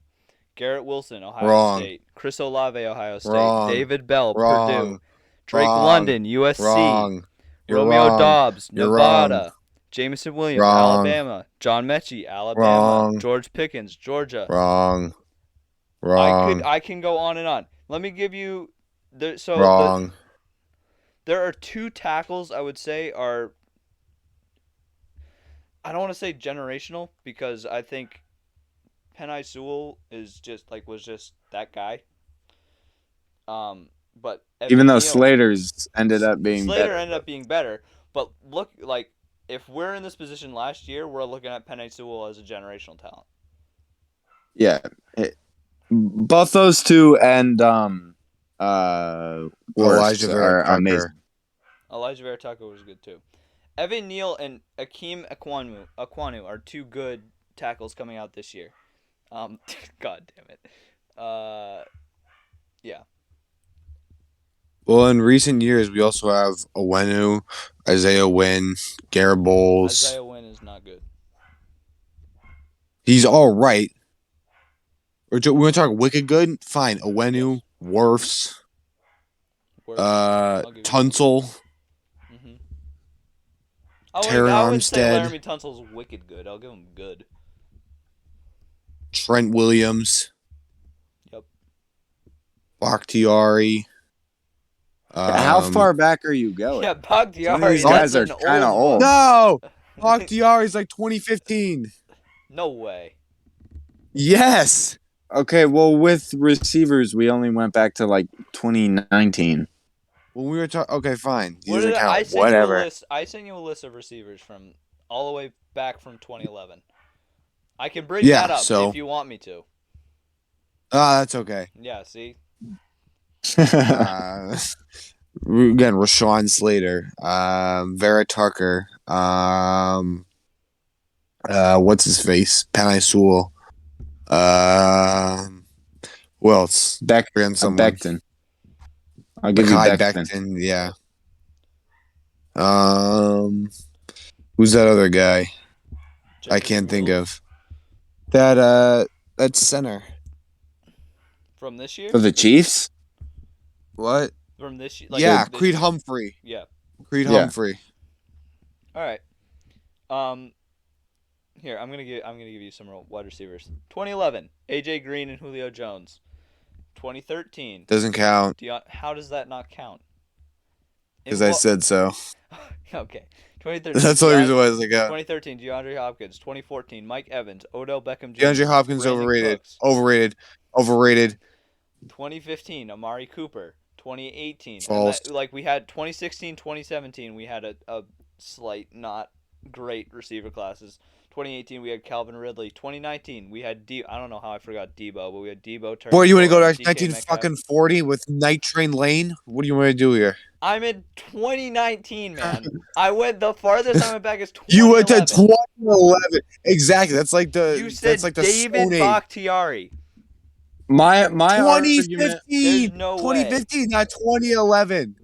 Garrett Wilson, Ohio Wrong. State, Chris Olave, Ohio State, Wrong. David Bell, Wrong. Purdue, Drake Wrong. London, USC, Wrong. You're Romeo wrong. Dobbs, You're Nevada, wrong. Jameson Williams, Wrong. Alabama, John Mechie, Alabama, Wrong. George Pickens, Georgia. Wrong. Wrong. I can go on and on. Let me give you Wrong. there are two tackles I would say are, I don't want to say generational because I think Penei Sewell was just that guy. But Even though Neal, Slater's ended up being Slater ended up being better, but look, like, if we're in this position last year, we're looking at Penei Sewell as a generational talent. Yeah, both those two and Elijah are Vera amazing. Tucker. Elijah Vera Tucker was good too. Evan Neal and Akeem Aquanu are two good tackles coming out this year. God damn it. Yeah. Well, in recent years, we also have Owenu, Isaiah Wynn, Garrett Bowles. Isaiah Wynn is not good. He's all right. We want to talk wicked good? Fine. Owenu, Wirfs, Tunsil. Mm-hmm. Terran I wouldn't say Armstead. Laramie Tunsil's wicked good. I'll give him good. Trent Williams. Yep. Bakhtiari. How far back are you going? Yeah, Bakhtiari. These guys are kind of old. No! Bakhtiari's like 2015. No way. Yes! Okay, well, with receivers, we only went back to like 2019. When we were talking, okay, fine. He What doesn't did count. I sent Whatever. You a list. I sent you a list of receivers from all the way back from 2011. I can bring that up if you want me to. That's okay. Yeah, see? Again, Rashawn Slater, Vera Tucker, what's his face? Penei Sewell. Who else? Becton. I'll give you Becton. Yeah. Who's that other guy? I can't think of. That center. From this year? For the Chiefs? What? From this year? Creed Humphrey. Yeah. Creed Humphrey. All right. Here, I'm gonna give you some wide receivers. 2011, AJ Green and Julio Jones. 2013. Doesn't count. How does that not count? Because I said so. Okay. 2013. That's the only reason why I was like, 2013, DeAndre Hopkins. 2014, Mike Evans, Odell Beckham Jr. DeAndre Hopkins Brandon overrated. Cooks. Overrated. 2015, Amari Cooper. 2018. False. We had 2016, 2017, we had a slight not great receiver classes. 2018, we had Calvin Ridley. 2019, we had I don't know how I forgot Debo, but we had Debo. Boy, you want to go to 1940 with Night Train Lane? What do you want to do here? I'm in 2019, man. I went the farthest I went back is 2011. You went to 2011. Exactly. That's like the. You said that's like the David Bakhtiari. My 2015. No 2015, not 2011.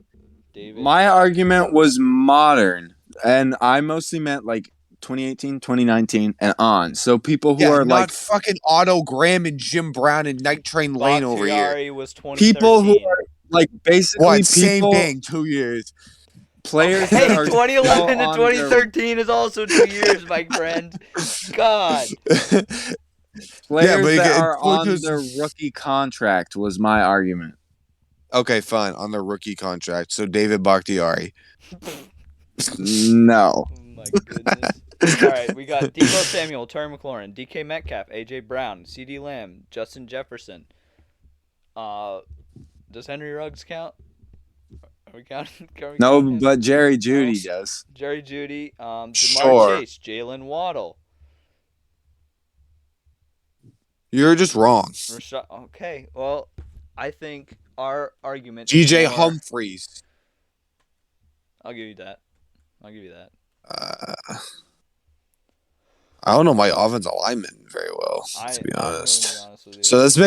David. My argument was modern, and I mostly meant like 2018, 2019, and on. So people who are not like fucking Otto Graham and Jim Brown and Night Train Lane over here. Bakhtiari was 2013. People who are like basically same thing, 2 years. Players. Hey, that are 2011 to 2013 is also 2 years, my friend. God. Players that are on their rookie contract was my argument. Okay, fine. On their rookie contract. So David Bakhtiari. No. Oh my goodness. All right, we got Deebo Samuel, Terry McLaurin, DK Metcalf, AJ Brown, CD Lamb, Justin Jefferson. Does Henry Ruggs count? Are we counting? Are we No, counting him? but Jerry Judy No. does. Jerry Jeudy, Jamar Sure. Chase, Jalen Waddle. You're just wrong. Okay, well, I think our argument GJ is more... Humphreys. I'll give you that. I don't know my offensive lineman very well, to be I'm gonna honest. be honest with you. So this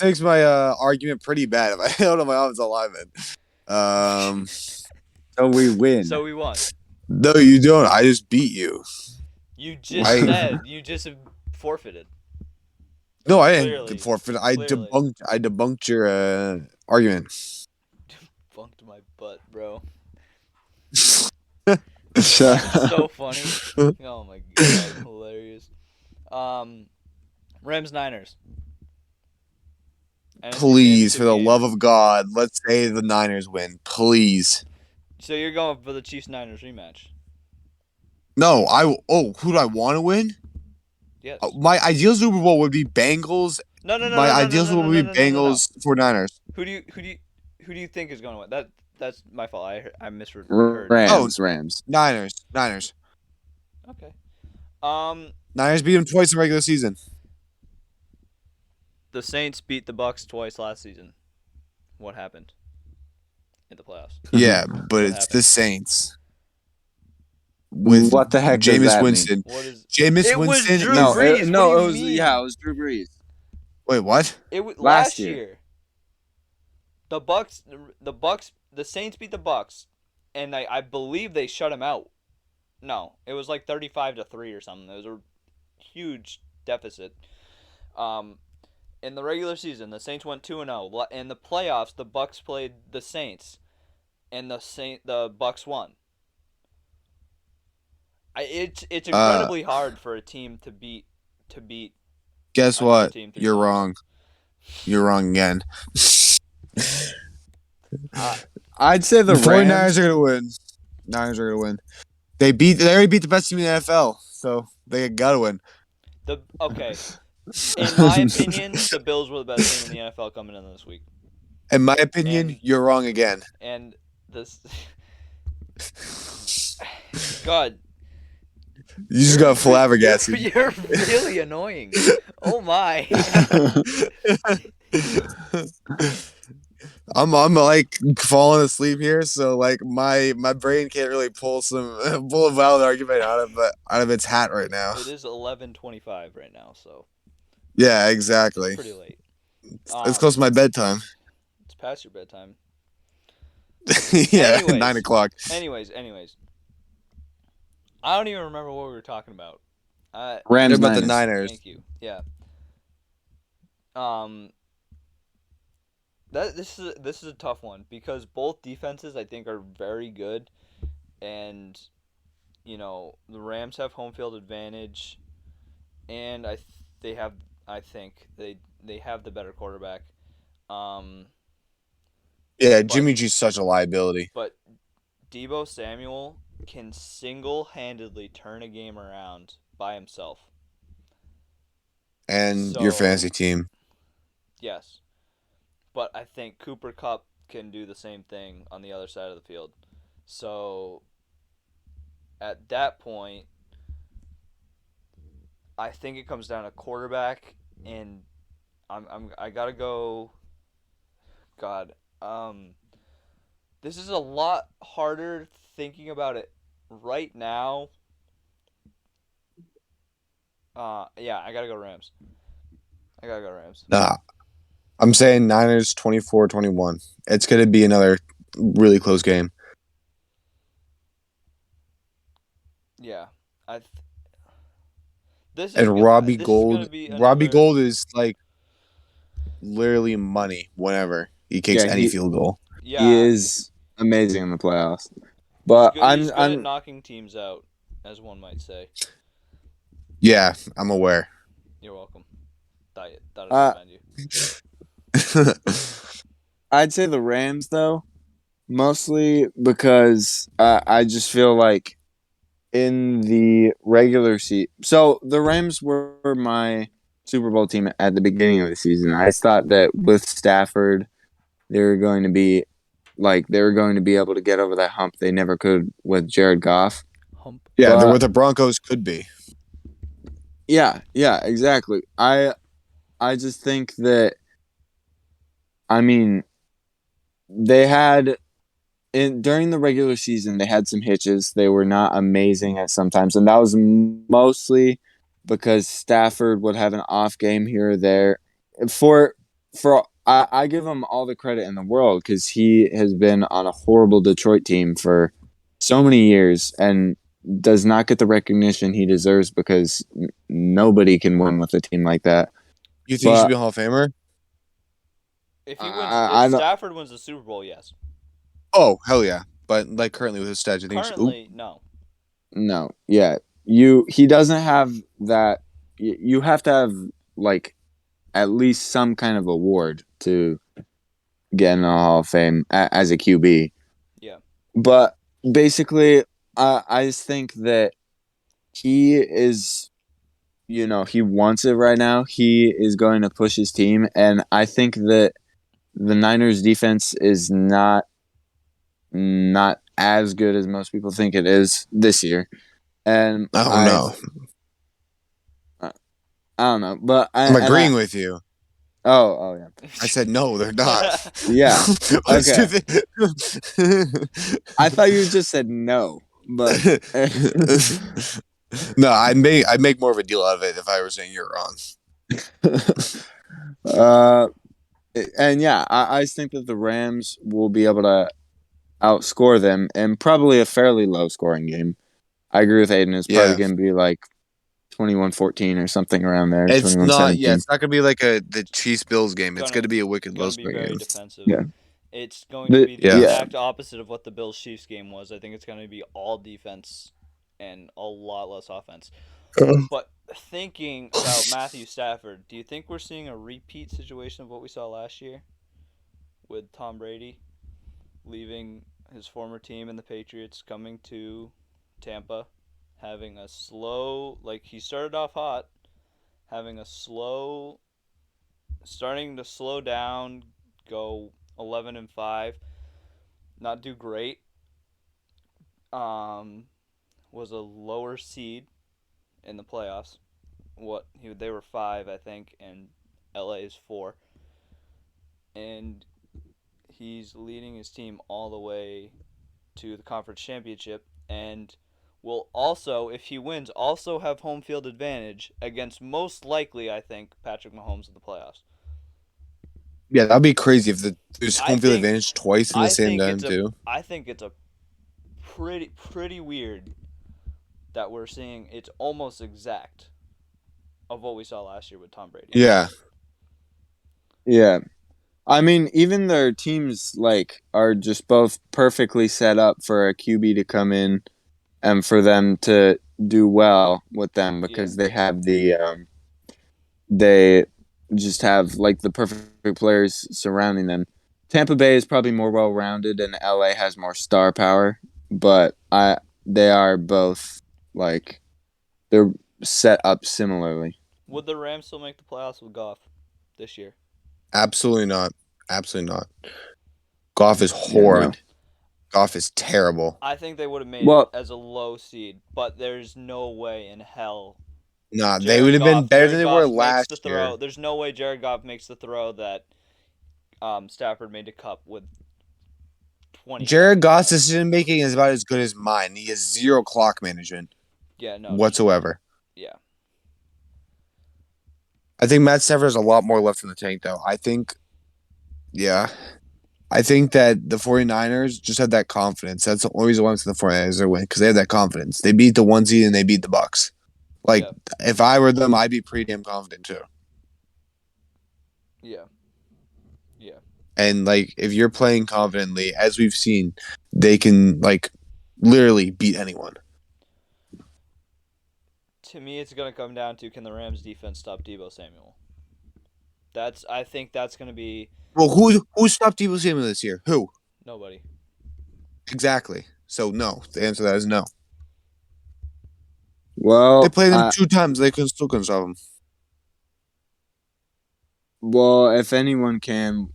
makes my argument pretty bad if I don't know my offensive lineman. So we win. So we won. No, you don't. I just beat you. You just I- said you just forfeited. No, I Clearly. didn't forfeit. I Clearly. debunked your argument. Bunked my butt, bro. So- So funny. Oh my god, hilarious. Rams Niners. NFC Please, for the Championship game. love of God, let's say the Niners win. Please. So you're going for the Chiefs Niners rematch? No, who do I want to win? Yes. My ideal Super Bowl would be Bengals. No. My ideal Super Bowl would be Bengals for Niners. Who do you think is going to win? That's my fault. I misheard. Rams. Niners. Okay. Niners beat them twice in regular season. The Saints beat the Bucks twice last season. What happened in the playoffs? Yeah, but What it's happened? the Saints. With What the heck does Jameis that mean? Winston. What is? Jameis It was Winston. Drew No, Brees. it What do was you mean? it was Drew Brees. Wait, what? It was Last last year. year. The Saints beat the Bucks, and I believe they shut him out. No, it was like 35-3 or something. It was a huge deficit. In the regular season, the Saints went 2-0. In the playoffs, the Bucks played the Saints, and the Bucks won. It's incredibly hard for a team to beat. Guess another what? team 3 You're times. wrong. You're wrong again. I'd say the 49ers Rams. are gonna win. Niners are gonna win. They already beat the best team in the NFL, so they gotta win. Okay. In my opinion, the Bills were the best team in the NFL coming in this week. In my opinion, And- you're wrong again. And this, God, You just got flabbergasted. You're really annoying. Oh my. I'm like falling asleep here, so like my brain can't really pull a valid argument out of its hat right now. It is 11:25 right now, so Yeah, exactly. it's pretty late. It's close to my bedtime. It's past your bedtime. Yeah, Anyways. 9 o'clock. Anyways. I don't even remember what we were talking about. Rams About the Niners. Niners. Thank you. Yeah. This is a tough one because both defenses I think are very good, and the Rams have home field advantage, and I think they have the better quarterback. Yeah, Jimmy G's such a liability. But Deebo Samuel can single-handedly turn a game around by himself. And your So- fantasy team. Yes. But I think Cooper Kupp can do the same thing on the other side of the field. So at that point, I think it comes down to quarterback, and I gotta go. God, this is a lot harder thinking about it right now. Yeah, I gotta go Rams. Nah. I'm saying Niners 24-21. It's going to be another really close game. Yeah, this is And Robbie this is gonna Gold, be Robbie another- Gold is like literally money whenever he kicks Yeah, any he- field goal. Yeah, He is amazing in the playoffs. But he's good at knocking teams out, as one might say. Yeah, I'm aware. You're welcome. Thought I'd recommend you. I'd say the Rams though, mostly because I just feel like in the regular season. So the Rams were my Super Bowl team at the beginning of the season. I thought that with Stafford, they were going to be able to get over that hump they never could with Jared Goff. Hump. Yeah, they're But what the Broncos could be. yeah, exactly. I just think that they had during the regular season, they had some hitches. They were not amazing at sometimes, and that was mostly because Stafford would have an off game here or there. I give him all the credit in the world because he has been on a horrible Detroit team for so many years and does not get the recognition he deserves because nobody can win with a team like that. You think he should But be a Hall of Famer? If I don't. Stafford wins the Super Bowl, yes. Oh, hell yeah. But like currently with his stats, you think he should, Currently, no. No, yeah, he doesn't have that. You have to have like at least some kind of award to get in the Hall of Fame as a QB. Yeah. But basically, I just think that he is, he wants it right now. He is going to push his team, and I think that the Niners defense is not as good as most people think it is this year. And I don't know. I don't know, but I'm agreeing with you. Oh yeah. I said no, they're not. Yeah. Let's do Okay. I thought you just said no, but no, I'd make more of a deal out of it if I were saying you're wrong. And yeah, I just think that the Rams will be able to outscore them in probably a fairly low scoring game. I agree with Aidan. It's probably going to be like 21-14 or something around there. It's not. 21-17. Yeah, it's not going to be like the Chiefs Bills game. It's going to be a wicked low scoring game. Defensive. Yeah. It's going to be the Yeah. exact opposite of what the Bills Chiefs game was. I think it's going to be all defense and a lot less offense. But thinking about Matthew Stafford, do you think we're seeing a repeat situation of what we saw last year with Tom Brady leaving his former team and the Patriots, coming to Tampa, having a slow, like he started off hot, having a slow, starting to slow down, go 11-5, not do great. Was a lower seed in the playoffs. They were 5, I think, and LA is 4. And he's leading his team all the way to the conference championship, and will also, if he wins, also have home field advantage against most likely, I think, Patrick Mahomes in the playoffs. Yeah, that'd be crazy if there's home field advantage twice in the same time too. I think it's a pretty weird that we're seeing it's almost exact of what we saw last year with Tom Brady. Yeah. Yeah. I mean, even their teams are just both perfectly set up for a QB to come in and for them to do well with them because they have they just have the perfect players surrounding them. Tampa Bay is probably more well-rounded and LA has more star power, but they are both they're set up similarly. Would the Rams still make the playoffs with Goff this year? Absolutely not. Absolutely not. Goff is horrid. Goff is terrible. I think they would have made it as a low seed, but there's no way in hell. Nah, they would have been better than they were last year. There's no way Jared Goff makes the throw that Stafford made to Cup with 20. Jared Goff's decision making is about as good as mine. He has zero clock management. Yeah, no. Whatsoever. Yeah. I think Matt Stafford has a lot more left in the tank, though. I think that the 49ers just have that confidence. That's the only reason why I'm saying the 49ers are winning, because they have that confidence. They beat the 1 seed and they beat the Bucks. If I were them, I'd be pretty damn confident, too. Yeah. Yeah. And, if you're playing confidently, as we've seen, they can, literally beat anyone. To me, it's going to come down to, can the Rams defense stop Deebo Samuel? I think that's going to be... Well, who stopped Deebo Samuel this year? Who? Nobody. Exactly. So, no. The answer to that is no. Well, They played them 2 times. They still couldn't stop them. Well, if anyone can,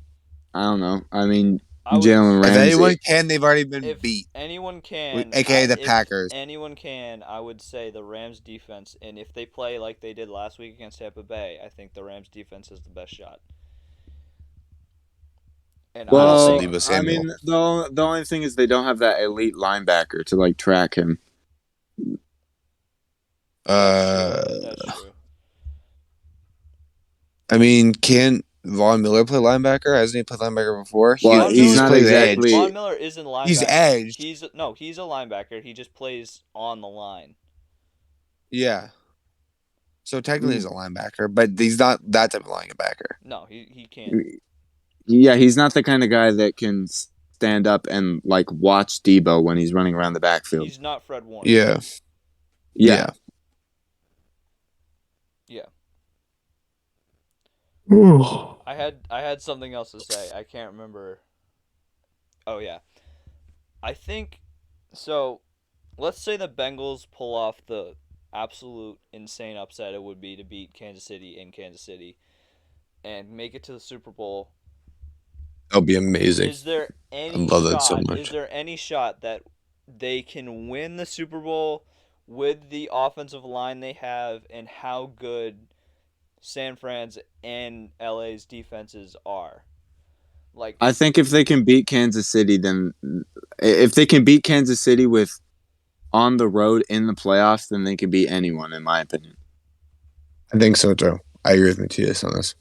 I don't know. I mean, I would Jalen If Ramsey. anyone can, they've already been if beat. anyone can, AKA the if Packers. anyone can, I would say the Rams defense. And if they play like they did last week against Tampa Bay, I think the Rams defense is the best shot. And Well, I don't think I mean, the only thing is they don't have that elite linebacker to like track him. that's true. I mean, can Vaughn Miller play linebacker? Hasn't he played linebacker before? Well, he's not exactly. Vaughn Miller isn't linebacker. He's edge. He's a linebacker. He just plays on the line. Yeah. So technically he's a linebacker, but he's not that type of linebacker. No, he can't. Yeah, he's not the kind of guy that can stand up and like watch Debo when he's running around the backfield. He's not Fred Warner. Yeah. Yeah. I had something else to say. I can't remember. Oh yeah. I think so. Let's say the Bengals pull off the absolute insane upset it would be to beat Kansas City in Kansas City and make it to the Super Bowl. That would be amazing. Is there any I love shot? that so much. Is there any shot that they can win the Super Bowl with the offensive line they have and how good San Fran's and LA's defenses are? Like, I think if they can beat Kansas City, then if they can beat Kansas City with on the road in the playoffs, then they can beat anyone, in my opinion. I think so too. I agree with Mattias on this.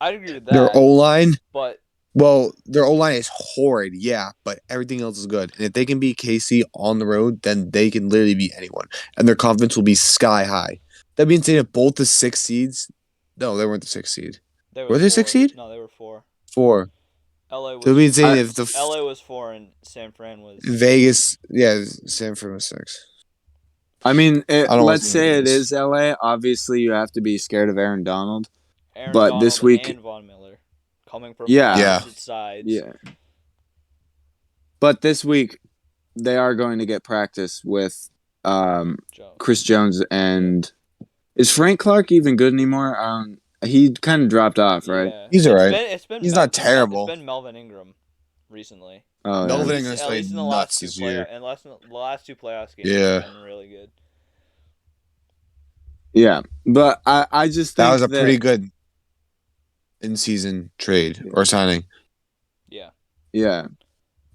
I agree with that. Their O-line, their O-line is horrid, yeah, but everything else is good. And if they can beat KC on the road, then they can literally beat anyone. And their confidence will be sky high. That means they have both the 6 seeds. No, they weren't the 6 seed. Were they 6 seed? No, they were 4. 4. LA was. So means if LA was 4 and San Fran was. Vegas, yeah, San Fran was 6. I mean, let's say it is LA. Obviously, you have to be scared of Aaron Donald. But this week, and Vaughn Miller coming from opposite sides. Yeah. But this week, they are going to get practice with Chris Jones and is Frank Clark even good anymore? He kind of dropped off, right? Yeah. He's all right. He's not terrible. It's been Melvin Ingram recently. Oh, Melvin Ingram's played nuts this year. And the last 2 playoffs games have been really good. Yeah, but I just think that was a pretty good in-season trade or signing. Yeah. Yeah.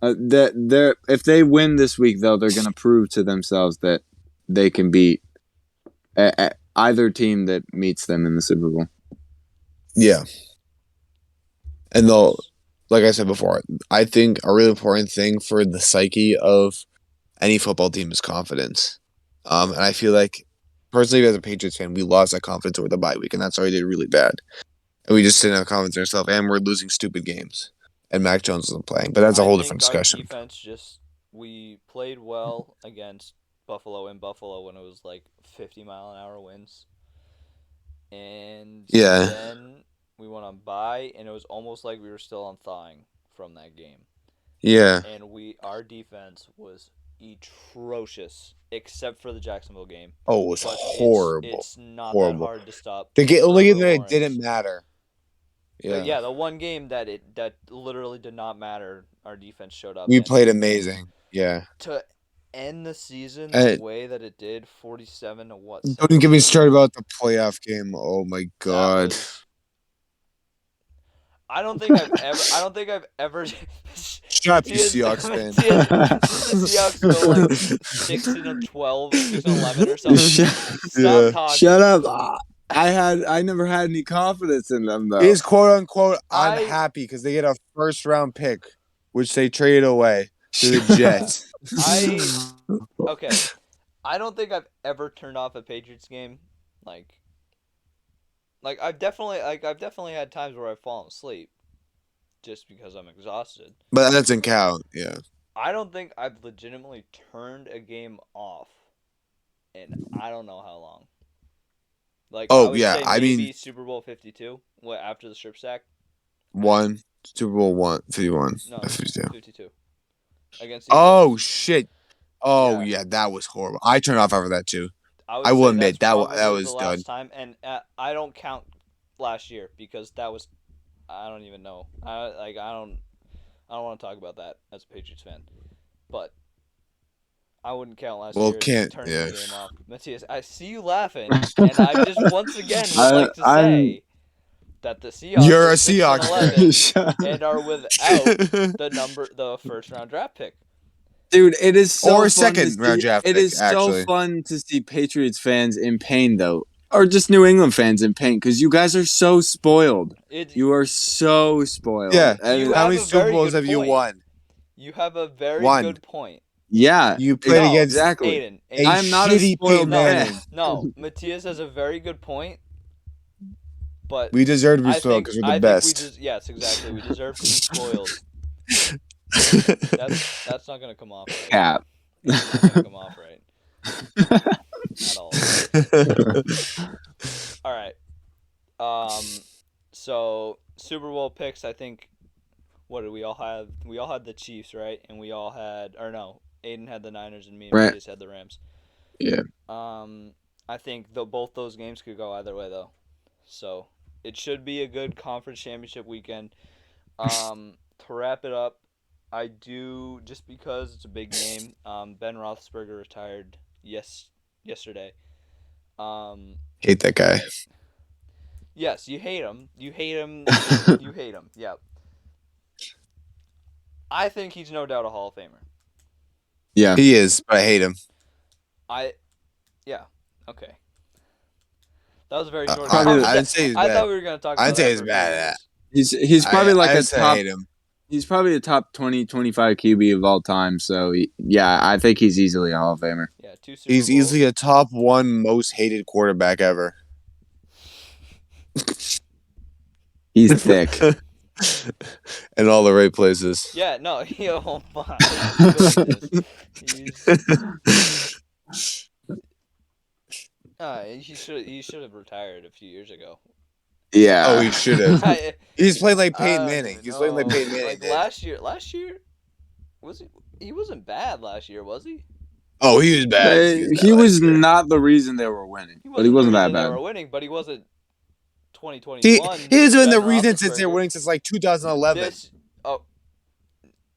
If they win this week, though, they're going to prove to themselves that they can beat either team that meets them in the Super Bowl. Yeah. And though, like I said before, I think a really important thing for the psyche of any football team is confidence. And I feel like, personally, as a Patriots fan, we lost that confidence over the bye week, and that's why we did really bad. And we just didn't have confidence in ourselves, and we're losing stupid games. And Mac Jones isn't playing, but that's a whole different discussion. Our defense we played well against Buffalo in Buffalo when it was like 50-mile-an-hour winds. And then we went on bye, and it was almost like we were still on thawing from that game. Yeah. And our defense was atrocious, except for the Jacksonville game. Oh, it was horrible. It's not that hard to stop. The only game that it didn't matter. Yeah. The one game that literally did not matter, our defense showed up. We played amazing. Yeah. To end the season the way that it did, 47 to what? Don't get me started about the playoff game. Oh my god. I don't think I've ever. Shut up, you Seahawks fan. The Seahawks go like 16-12, 16-11 or something. Stop talking. Shut up. I never had any confidence in them though. Is quote unquote I'm happy because they get a first round pick, which they traded away to the Jets. Okay. I don't think I've ever turned off a Patriots game. Like I've definitely had times where I've fallen asleep just because I'm exhausted. But that doesn't count, yeah. I don't think I've legitimately turned a game off in I don't know how long. Like I mean Super Bowl 52, after the strip sack? Super Bowl 51. No, 52. Against shit. Oh yeah, that was horrible. I turned off after that too. would I will say admit that's that probably the was last good. time, and I don't count last year because that was I don't even know. I don't want to talk about that as a Patriots fan, but I wouldn't count last Well, year as can't turning yeah. the game off. Mattias, I see you laughing, and I just once again would like to I'm say that the Seahawks You're are a 6-11 Seahawks and are without the first round draft pick. Dude, it is so or fun to second round see. draft It pick, is so actually. fun to see Patriots fans in pain, though, or just New England fans in pain, because you guys are so spoiled. You are so spoiled. Yeah. You How have many a Super very Bowls good have you point. won? You have a very One. good point. Yeah, You played No, against exactly. Aidan. a I am not a shitty spoiled Peyton No, Manning. no, Mattias has a very good point, but We deserve to be I spoiled think because we're the I think best. yes, exactly. We deserve to be spoiled. That's not gonna come off right. Cap. It's not gonna come off right at all. All right. So Super Bowl picks. I think. What did we all have? We all had the Chiefs, right? And we all had, or no, Aidan had the Niners, and me and Right. Mattias had the Rams. Yeah. I think both those games could go either way though, so it should be a good conference championship weekend. To wrap it up, I do just because it's a big game. Ben Rothsberger retired yesterday. Hate that guy. Yes, you hate him. You hate him. You hate him. Yeah. I think he's no doubt a Hall of Famer. Yeah. He is, but I hate him. Yeah. Okay. That was a very short. I'd say he's I bad. thought we were gonna talk. I'd about say that he's for a bad few at. years. He's probably like I'd a say I top. hate him. He's probably a top 20, 25 QB of all time. So yeah, I think he's easily a Hall of Famer. Yeah, 2 Super He's Bowls. easily a top 1 most hated quarterback ever. He's thick. In all the right places. Yeah, no, oh my goodness. He should have retired a few years ago. Yeah. Oh, he should have. He's playing like Peyton I don't Manning. even He's playing like know. Peyton Manning. Like did. last year was he? He wasn't bad last year, was he? Oh, he was bad. He was not the reason they were winning, but he wasn't the that reason bad. They were winning, but he wasn't. 2021. He's been the Ben reason since they're Roethlisberger. winning since like 2011.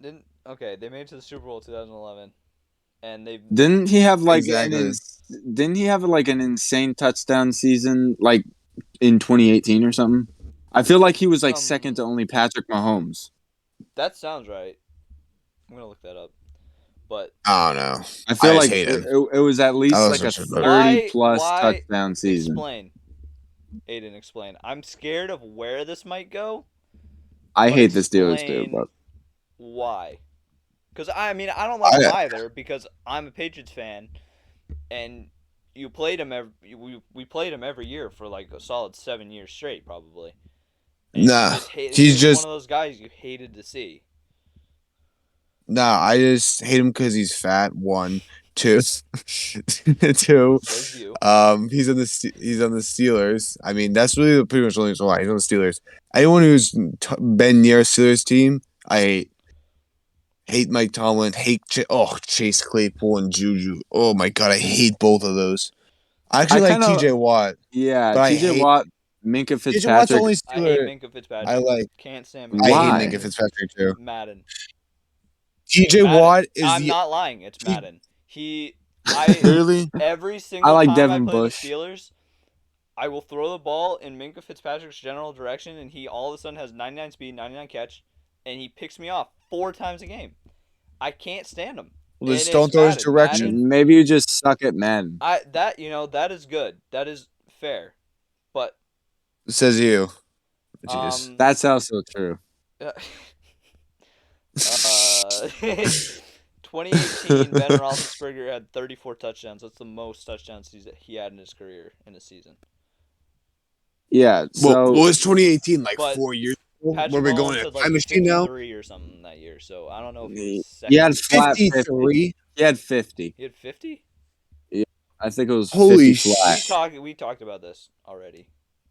They made it to the Super Bowl 2011, and they didn't he have like Exactly. didn't he have like an insane touchdown season like in 2018 or something? I feel like he was like second to only Patrick Mahomes. That sounds right. I'm gonna look that up, but I don't know. I feel like hate him. it was at least like a 30-plus touchdown season. Explain, Aidan. Explain. I'm scared of where this might go. I hate the Steelers too, but why? Because I don't like them either. Because I'm a Patriots fan, and you played him we played him every year for like a solid 7 years straight, probably. And Nah, he's just one of those guys you hated to see. Nah, I just hate him because he's fat. 1, 2, 2. He's on the Steelers. I mean, that's really pretty much the only reason why he's on the Steelers. Anyone who's been near a Steelers team, I hate. Hate Mike Tomlin. Hate Chase Claypool and Juju. Oh my god, I hate both of those. I actually like TJ Watt. Yeah, TJ Watt, Minkah Fitzpatrick. TJ Watt's only I hate Minkah Fitzpatrick. Can't stand Minkah. I hate Minkah Fitzpatrick too. Madden. TJ Watt is. I'm not lying. It's Madden. Really? Every single like time Devin I play Bush. the Steelers, I will throw the ball in Minkah Fitzpatrick's general direction, and he all of a sudden has 99 speed, 99 catch, and he picks me off 4 times a game. I can't stand him. Well, just don't throw his direction. Maybe you just suck at Madden. That is good. That is fair, but says you. That's also true. 2018, Ben Roethlisberger had 34 touchdowns. That's the most touchdowns he had in his career in a season. Yeah. So what was 2018 like 4 years? Patrick Where we going Mahomes at had like time machine now? 53 or something that year. So I don't know if he was he had flat 53. He had 50. He had 50? Yeah, I think it was Holy 50 flat. We talked about this already.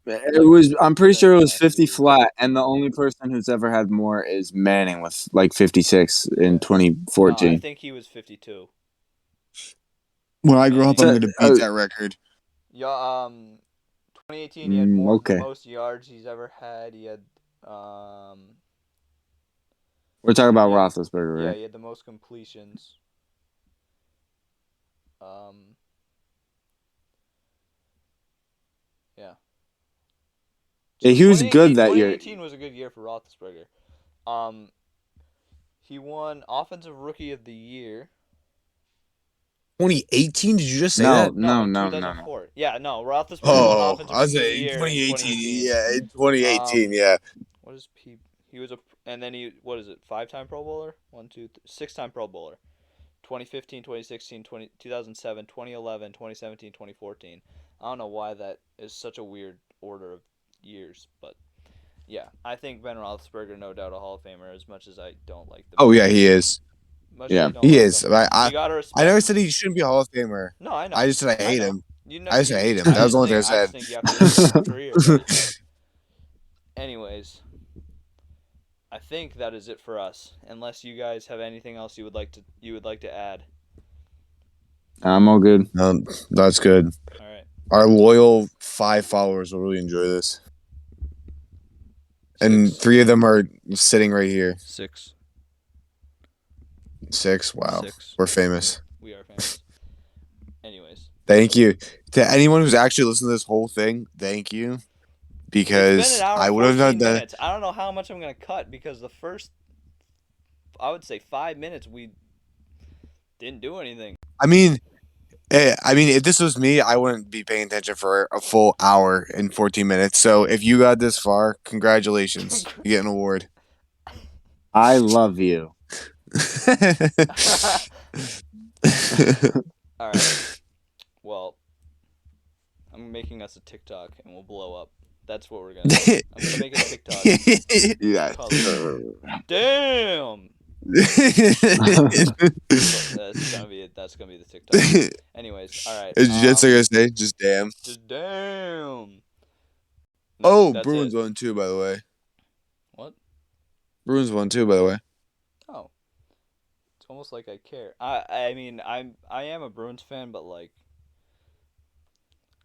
It was. I'm pretty sure it was 50 flat, and the only person who's ever had more is Manning with like 56 in 2014. No, I think he was 52. When I grow up, I'm Manning. going to beat that record. Yeah, 2018 he had the Okay. most yards he's ever had. He had We're talking about Yeah. Roethlisberger, yeah, right? he had the most completions. Yeah. Yeah, he was 2018 good that year. 2018 was a good year for Roethlisberger. He won Offensive Rookie of the Year. 2018? Did you just say No, that? No, in no. 2004. Yeah, no, Roethlisberger won Oh, Offensive I was Rookie of the saying Year in 2018. 2018. Yeah, in 2018. Yeah. What is he was and then what is it? 5-time Pro Bowler? 6-time Pro Bowler. 2015, 2016, 2007, 2011, 2017, 2014. I don't know why that is such a weird order of years, but yeah, I think Ben Roethlisberger, no doubt a Hall of Famer. As much as I don't like the. Oh yeah, he is. Much as Yeah. I don't He like is. him, you gotta I never respect. said he shouldn't be a Hall of Famer. No, I know. I just said I hate know. him. You know, I just hate him. That was the only thing I I just said. think you have to respect his career. But anyways, I think that is it for us. Unless you guys have anything else you would like to add. I'm all good. That's good. All right. Our loyal 5 followers will really enjoy this. And 3 of them are sitting right here. 6. 6? Wow. 6. We're famous. We are famous. Anyways. Thank you. To anyone who's actually listened to this whole thing, thank you. Because It's been an hour I and would have 14 done that. minutes. I don't know how much I'm going to cut because the first, I would say 5 minutes, we didn't do anything. I mean, if this was me, I wouldn't be paying attention for a full hour and 14 minutes. So if you got this far, congratulations. You get an award. I love you. All right. Well, I'm making us a TikTok and we'll blow up. That's what we're going to do. I'm going to make a TikTok. Yeah. Damn! That's gonna be it. That's gonna be the TikTok. Anyways, all right. That's what I say. Just damn. Just damn. No, Bruins won too, by the way. What? Bruins won too, by the way. Oh, it's almost like I care. I mean, I am a Bruins fan, but like,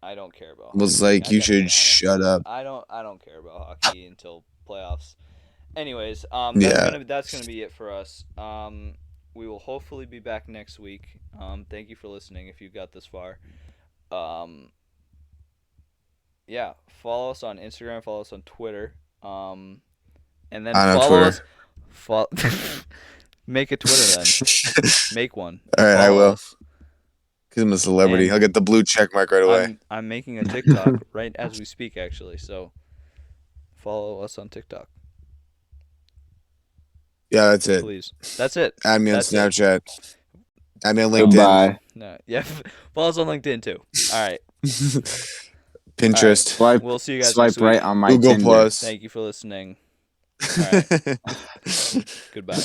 I don't care about. It was like you should shut up. I don't care about hockey until playoffs. Anyways, that's gonna be it for us. We will hopefully be back next week. Thank you for listening if you got this far. Yeah, follow us on Instagram, follow us on Twitter, and then follow us. Make a Twitter then. Make one. All right, I will. Because I'm a celebrity. And I'll get the blue check mark right away. I'm making a TikTok right as we speak, actually. So follow us on TikTok. Yeah, that's it. Please. That's it. Add me on Snapchat. Add me on LinkedIn. Goodbye. No, yeah, follow us on LinkedIn too. All right. Pinterest. All right. We'll see you guys Swipe next right week. on my Google Tinder. Plus. Thank you for listening. All right. Goodbye.